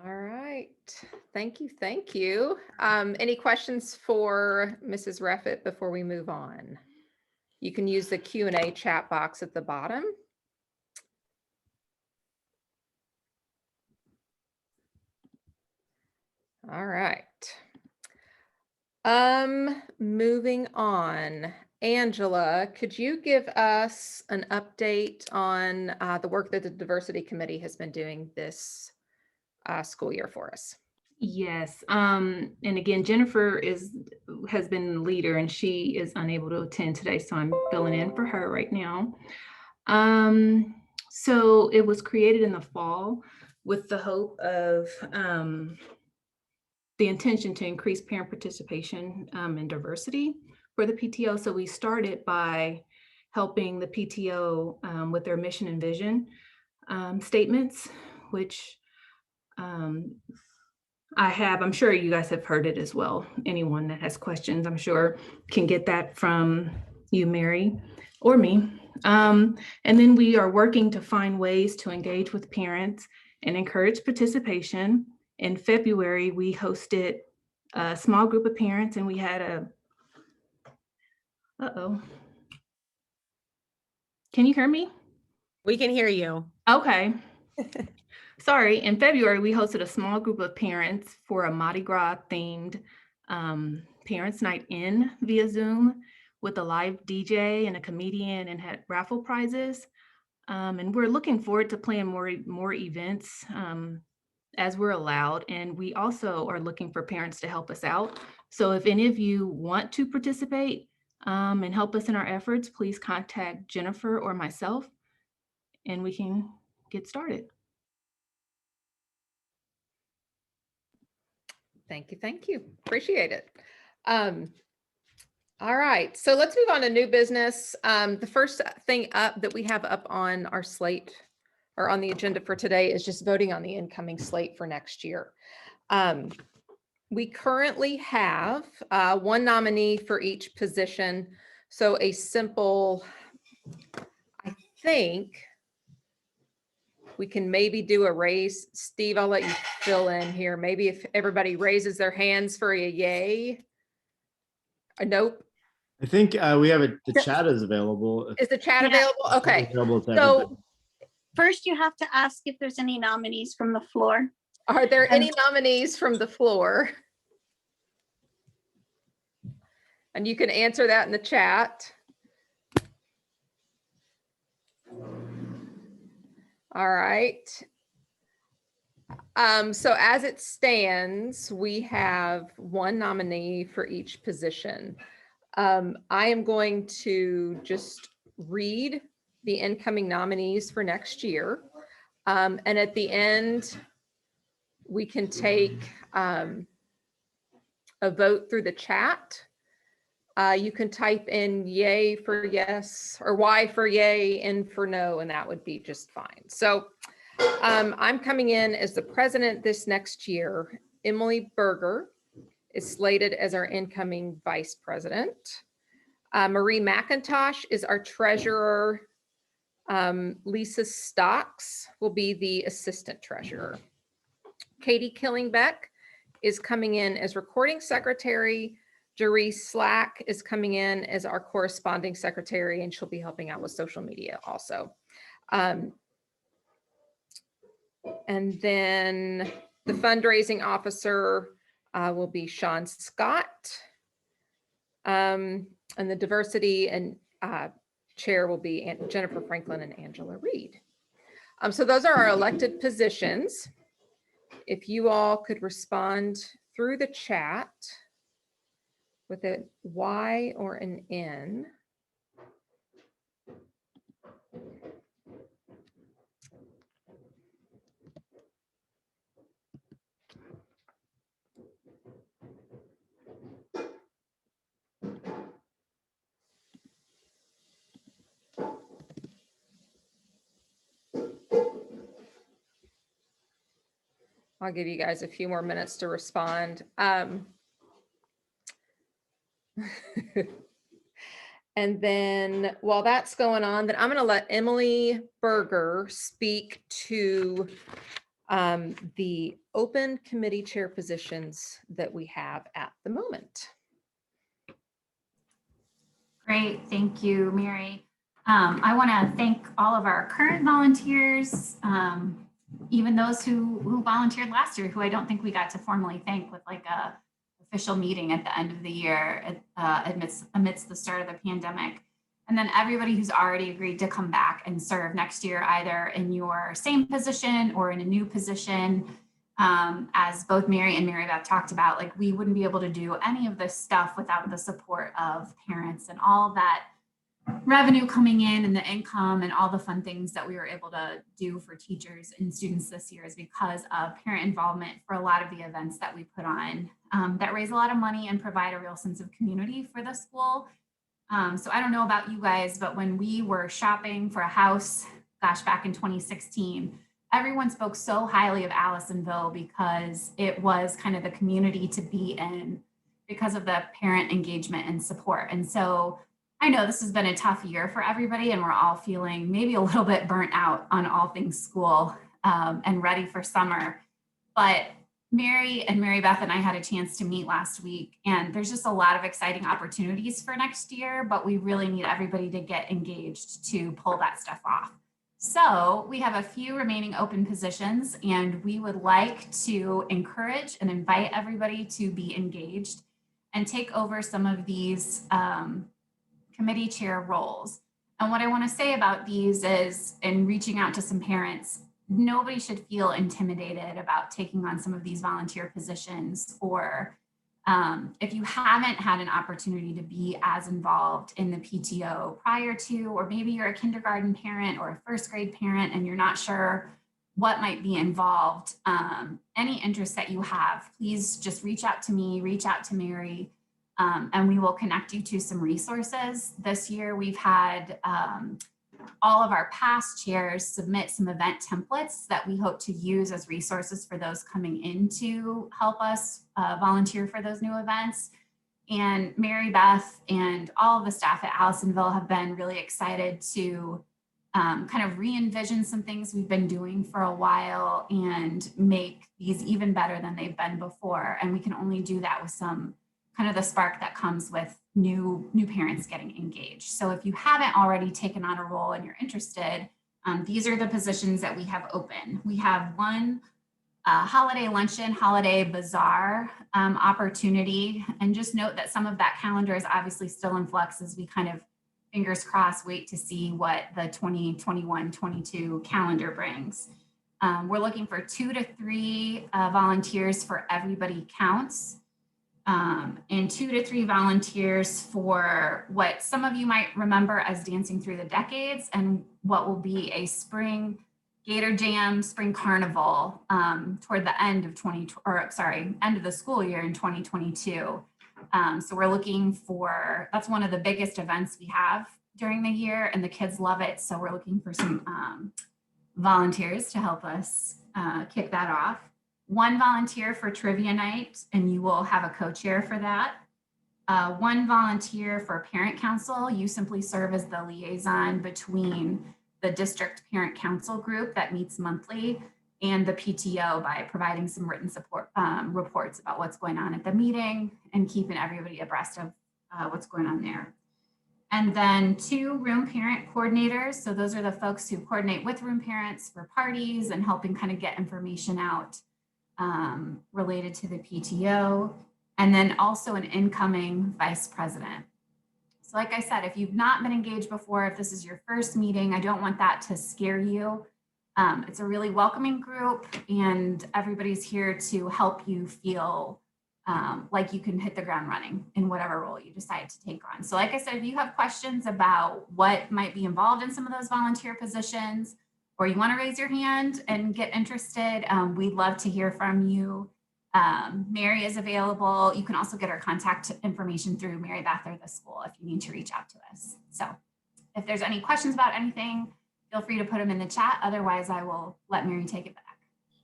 All right. Thank you. Thank you. Any questions for Mrs. Reffitt before we move on? You can use the Q&A chat box at the bottom. All right. Moving on. Angela, could you give us an update on the work that the Diversity Committee has been doing this school year for us? Yes. And again, Jennifer has been the leader, and she is unable to attend today, so I'm filling in for her right now. So it was created in the fall with the hope of the intention to increase parent participation and diversity for the PTO. So we started by helping the PTO with their mission and vision statements, which I'm sure you guys have heard it as well. Anyone that has questions, I'm sure can get that from you, Mary, or me. And then we are working to find ways to engage with parents and encourage participation. In February, we hosted a small group of parents and we had Can you hear me? We can hear you. Okay. Sorry, in February, we hosted a small group of parents for a Mardi Gras themed Parents Night In via Zoom with a live DJ and a comedian, and had raffle prizes. And we're looking forward to planning more events as we're allowed. And we also are looking for parents to help us out. So if any of you want to participate and help us in our efforts, please contact Jennifer or myself and we can get started. Thank you. Thank you. Appreciate it. All right. So let's move on to new business. The first thing up that we have up on our slate or on the agenda for today is just voting on the incoming slate for next year. We currently have one nominee for each position. So a simple, I think we can maybe do a raise. Steve, I'll let you fill in here. Maybe if everybody raises their hands for a yay. A nope. I think we have the chat is available. Is the chat Yeah. available? Okay. Available to So everybody. First, you have to ask if there's any nominees from the floor. are there any nominees from the floor? And you can answer that in the chat. All right. So as it stands, we have one nominee for each position. I am going to just read the incoming nominees for next year. And at the end, we can take a vote through the chat. You can type in yay for yes or Y for yay and for no, and that would be just fine. So I'm coming in as the president this next year. Emily Berger is slated as our incoming vice president. Marie McIntosh is our treasurer. Lisa Stocks will be the assistant treasurer. Katie Killingbeck is coming in as recording secretary. Jeree Slack is coming in as our corresponding secretary, and she'll be helping out with social media also. And then the fundraising officer will be Sean Scott. And the diversity and chair will be Jennifer Franklin and Angela Reed. So those are our elected positions. If you all could respond through the chat with a Y or an N. I'll give you guys a few more minutes to respond. And then while that's going on, then I'm going to let Emily Berger speak to the open committee chair positions that we have at the moment. Great, thank you, Mary. I want to thank all of our current volunteers, even those who volunteered last year, who I don't think we got to formally thank with like a official meeting at the end of the year amidst the start of the pandemic. And then everybody who's already agreed to come back and serve next year, either in your same position or in a new position. As both Mary and Mary Beth talked about, like we wouldn't be able to do any of this stuff without the support of parents and all that revenue coming in and the income and all the fun things that we were able to do for teachers and students this year is because of parent involvement for a lot of the events that we put on that raise a lot of money and provide a real sense of community for the school. So I don't know about you guys, but when we were shopping for a house, gosh, back in 2016, everyone spoke so highly of Allisonville because it was kind of the community to be in because of the parent engagement and support. And so I know this has been a tough year for everybody and we're all feeling maybe a little bit burnt out on all things school and ready for summer. But Mary Beth and I had a chance to meet last week, and there's just a lot of exciting opportunities for next year, but we really need everybody to get engaged to pull that stuff off. So we have a few remaining open positions, and we would like to encourage and invite everybody to be engaged and take over some of these committee chair roles. And what I want to say about these is, in reaching out to some parents, nobody should feel intimidated about taking on some of these volunteer positions, or if you haven't had an opportunity to be as involved in the PTO prior to, or maybe you're a kindergarten parent or a first grade parent and you're not sure what might be involved, any interest that you have, please just reach out to me, reach out to Mary, and we will connect you to some resources. This year we've had all of our past chairs submit some event templates that we hope to use as resources for those coming in to help us volunteer for those new events. And Mary Beth and all of the staff at Allisonville have been really excited to kind of re-envision some things we've been doing for a while and make these even better than they've been before. And we can only do that with some kind of the spark that comes with new parents getting engaged. So if you haven't already taken on a role and you're interested, these are the positions that we have open. We have one holiday luncheon, holiday bazaar opportunity. And just note that some of that calendar is obviously still in flux as we kind of, fingers crossed, wait to see what the 2021-22 calendar brings. We're looking for 2 to 3 volunteers for Everybody Counts. And 2 to 3 volunteers for what some of you might remember as Dancing Through the Decades, and what will be a spring Gator Jam spring carnival toward the end of end of the school year in 2022. So we're looking for, that's one of the biggest events we have during the year, and the kids love it. So we're looking for some volunteers to help us kick that off. 1 volunteer for trivia night, and you will have a co-chair for that. 1 volunteer for parent council. You simply serve as the liaison between the district parent council group that meets monthly and the PTO by providing some written support reports about what's going on at the meeting and keeping everybody abreast of what's going on there. And then 2 room parent coordinators. So those are the folks who coordinate with room parents for parties and helping kind of get information out related to the PTO, and then also an incoming vice president. So like I said, if you've not been engaged before, if this is your first meeting, I don't want that to scare you. It's a really welcoming group, and everybody's here to help you feel like you can hit the ground running in whatever role you decide to take on. So like I said, if you have questions about what might be involved in some of those volunteer positions, or you want to raise your hand and get interested, we'd love to hear from you. Mary is available. You can also get our contact information through Mary Beth or the school if you need to reach out to us. So if there's any questions about anything, feel free to put them in the chat. Otherwise, I will let Mary take it back.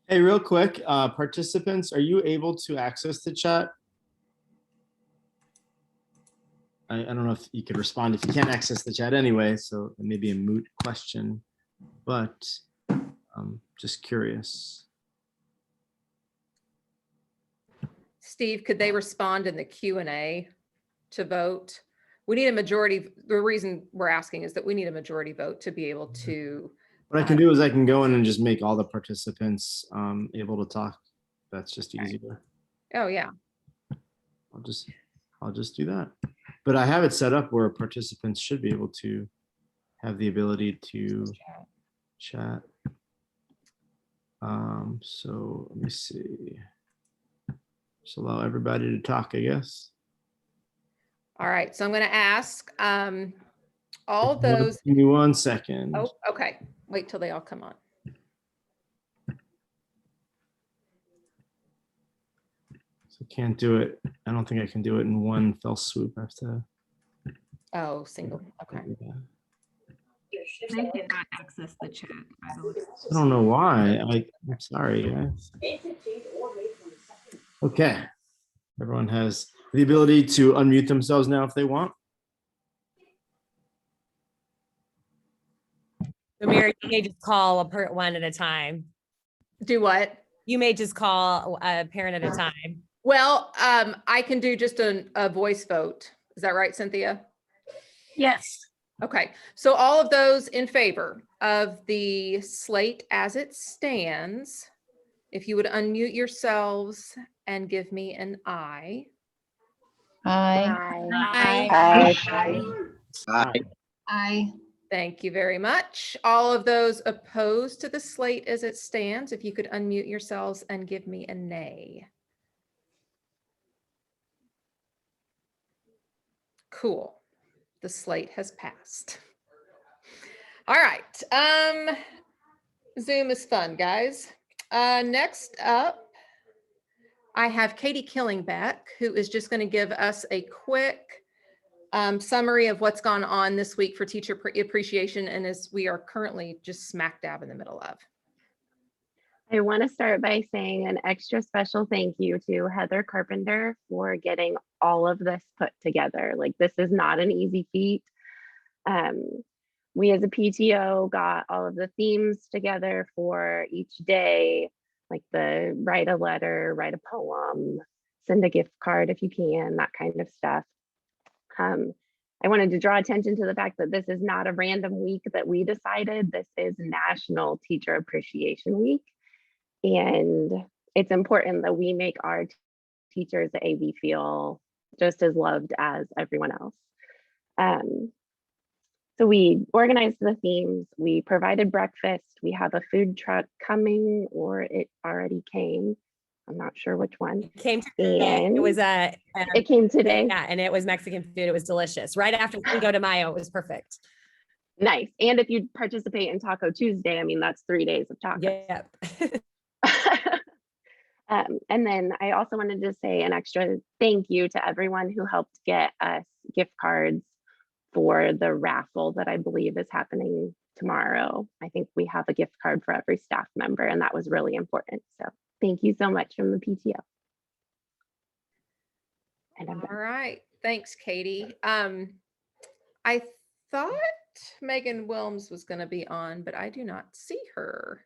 Hey, real quick, participants, are you able to access the chat? I don't know if you could respond if you can't access the chat anyway, so it may be a moot question, but I'm just curious. Steve, could they respond in the Q&A to vote? We need a majority. The reason we're asking is that we need a majority vote to be able to. What I can do is I can go in and just make all the participants able to talk. That's just easier. Oh, yeah. I'll just do that. But I have it set up where participants should be able to have the ability to chat. So let me see. Just allow everybody to talk, I guess. All right. So I'm going to ask, All those, Give me 1 second. oh, okay. Wait till they all come on. So can't do it. I don't think I can do it in one fell swoop. I have to. Oh, single, okay. do that. I did not access the chat, by the way. I don't know why. I'm sorry, guys. Okay. Everyone has the ability to unmute themselves now if they want. So Mary, you may just call one at a time. Do what? You may just call a parent at a time. Well, I can do just a voice vote. Is that right, Cynthia? Yes. Okay, so all of those in favor of the slate as it stands, if you would unmute yourselves and give me an aye. Aye. Aye. Thank you very much. All of those opposed to the slate as it stands, if you could unmute yourselves and give me a nay. Cool. The slate has passed. All right. Zoom is fun, guys. Next up, I have Katie Killingbeck, who is just going to give us a quick summary of what's gone on this week for teacher appreciation, and as we are currently just smack dab in the middle of. I want to start by saying an extra special thank you to Heather Carpenter for getting all of this put together. Like, this is not an easy feat. We as a PTO got all of the themes together for each day, like the write a letter, write a poem, send a gift card if you can, that kind of stuff. I wanted to draw attention to the fact that this is not a random week that we decided. This is National Teacher Appreciation Week. And it's important that we make our teachers at AV feel just as loved as everyone else. So we organized the themes, we provided breakfast, we have a food truck coming, or it already came. I'm not sure which one. It came today. It was it came today. Yeah, and it was Mexican food. It was delicious. Right after Cinco de Mayo, it was perfect. Nice. And if you participate in Taco Tuesday, I mean, that's 3 days of tacos. Yep. And then I also wanted to say an extra thank you to everyone who helped get us gift cards for the raffle that I believe is happening tomorrow. I think we have a gift card for every staff member, and that was really important. So thank you so much from the PTO. And I'm done. All right. Thanks, Katie. I thought Megan Wilms was going to be on, but I do not see her.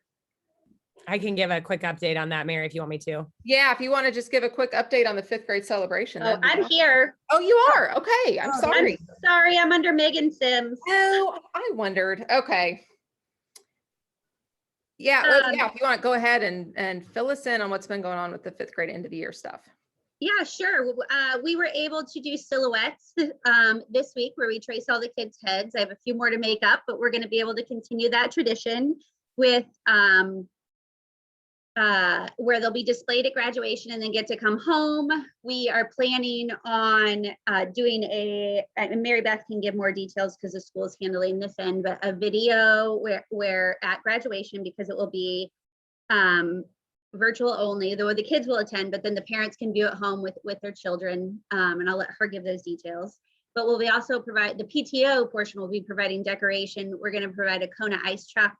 I can give a quick update on that, Mary, if you want me to. Yeah, if you want to just give a quick update on the 5th grade celebration. Oh, I'm here. Oh, you are? Okay. I'm sorry. Sorry, I'm under Megan Sims. Oh, I wondered. Okay. Yeah, yeah, if you want to go ahead and fill us in on what's been going on with the 5th grade end of the year stuff. Yeah, sure. We were able to do silhouettes this week where we trace all the kids' heads. I have a few more to make up, but we're going to be able to continue that tradition with where they'll be displayed at graduation and then get to come home. We are planning on doing and Mary Beth can give more details because the school is handling this end, but a video where at graduation, because it will be virtual only, though the kids will attend, but then the parents can view at home with their children, and I'll let her give those details. But we'll be also provide, the PTO portion will be providing decoration. We're going to provide a Kona ice truck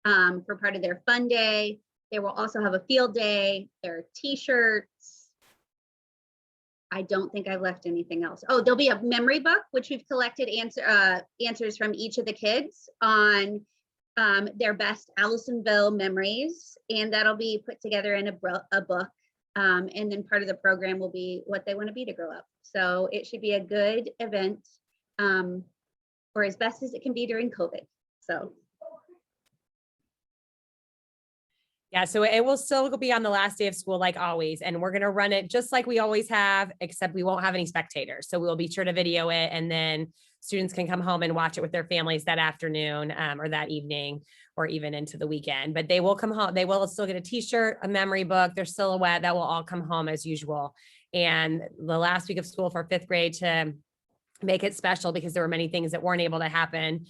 for part of their fun day. They will also have a field day. There are t-shirts. I don't think I've left anything else. Oh, there'll be a memory book, which we've collected answers from each of the kids on their best Allisonville memories, and that'll be put together in a book. And then part of the program will be what they want to be to grow up. So it should be a good event, or as best as it can be during COVID. So. Yeah, so it will still be on the last day of school like always, and we're going to run it just like we always have, except we won't have any spectators. So we'll be sure to video it, and then students can come home and watch it with their families that afternoon or that evening or even into the weekend. But they will come home. They will still get a t-shirt, a memory book, their silhouette. That will all come home as usual. And the last week of school for 5th grade to make it special because there were many things that weren't able to happen.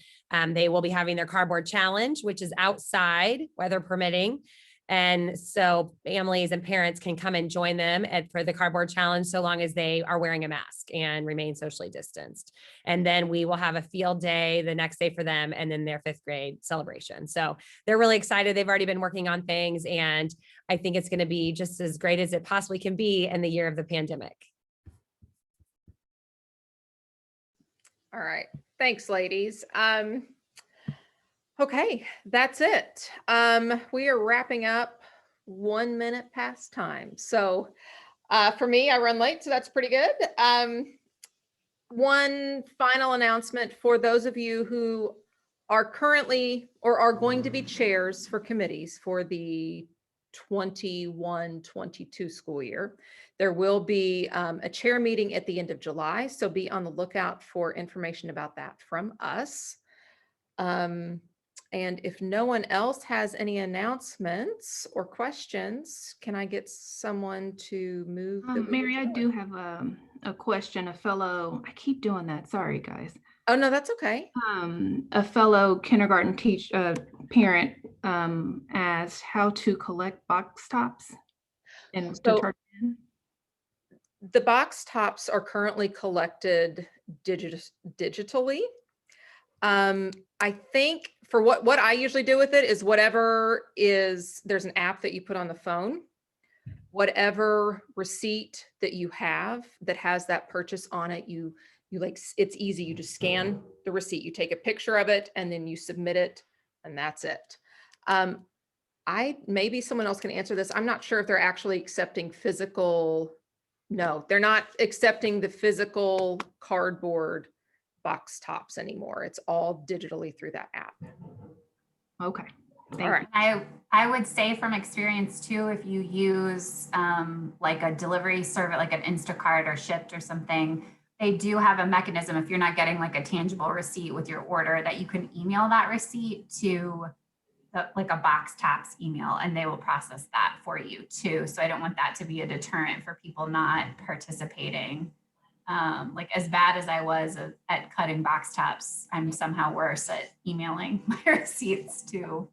They will be having their cardboard challenge, which is outside, weather permitting. And so families and parents can come and join them for the cardboard challenge, so long as they are wearing a mask and remain socially distanced. And then we will have a field day the next day for them, and then their 5th grade celebration. So they're really excited. They've already been working on things, and I think it's going to be just as great as it possibly can be in the year of the pandemic. All right. Thanks, ladies. Okay, that's it. We are wrapping up 1 minute past time. So for me, I run late, so that's pretty good. One final announcement for those of you who are currently or are going to be chairs for committees for the 21-22 school year. There will be a chair meeting at the end of July, so be on the lookout for information about that from us. And if no one else has any announcements or questions, can I get someone to move? Mary, I do have a question. I keep doing that. Sorry, guys. Oh, no, that's okay. A fellow kindergarten parent asked how to collect box tops and to turn in. The box tops are currently collected digitally. I think for what I usually do with it is there's an app that you put on the phone, whatever receipt that you have that has that purchase on it, you like, it's easy. You just scan the receipt, you take a picture of it, and then you submit it, and that's it. Maybe someone else can answer this. I'm not sure if they're actually accepting physical. No, they're not accepting the physical cardboard box tops anymore. It's all digitally through that app. Okay. All right. I would say from experience too, if you use like a delivery service, like an Instacart or Shipt or something, they do have a mechanism, if you're not getting like a tangible receipt with your order, that you can email that receipt to like a box tops email, and they will process that for you too. So I don't want that to be a deterrent for people not participating. Like as bad as I was at cutting box tops, I'm somehow worse at emailing my receipts to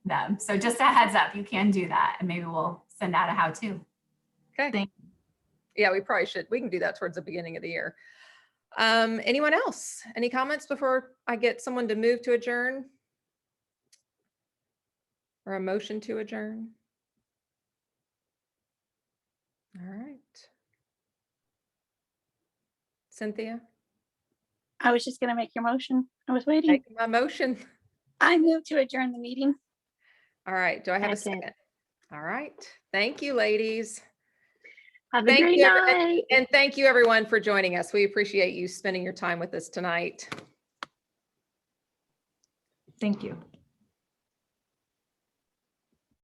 them. So just a heads up, you can do that, and maybe we'll send out a how-to. Okay. Yeah, we probably should. We can do that towards the beginning of the year. Anyone else? Any comments before I get someone to move to adjourn? Or a motion to adjourn? All right. Cynthia? I was just going to make your motion. I was waiting. Make my motion. I move to adjourn the meeting. All right. Do I have a Second. second? All right. Thank you, ladies. Have a great night. And thank you, everyone, for joining us. We appreciate you spending your time with us tonight. Thank you.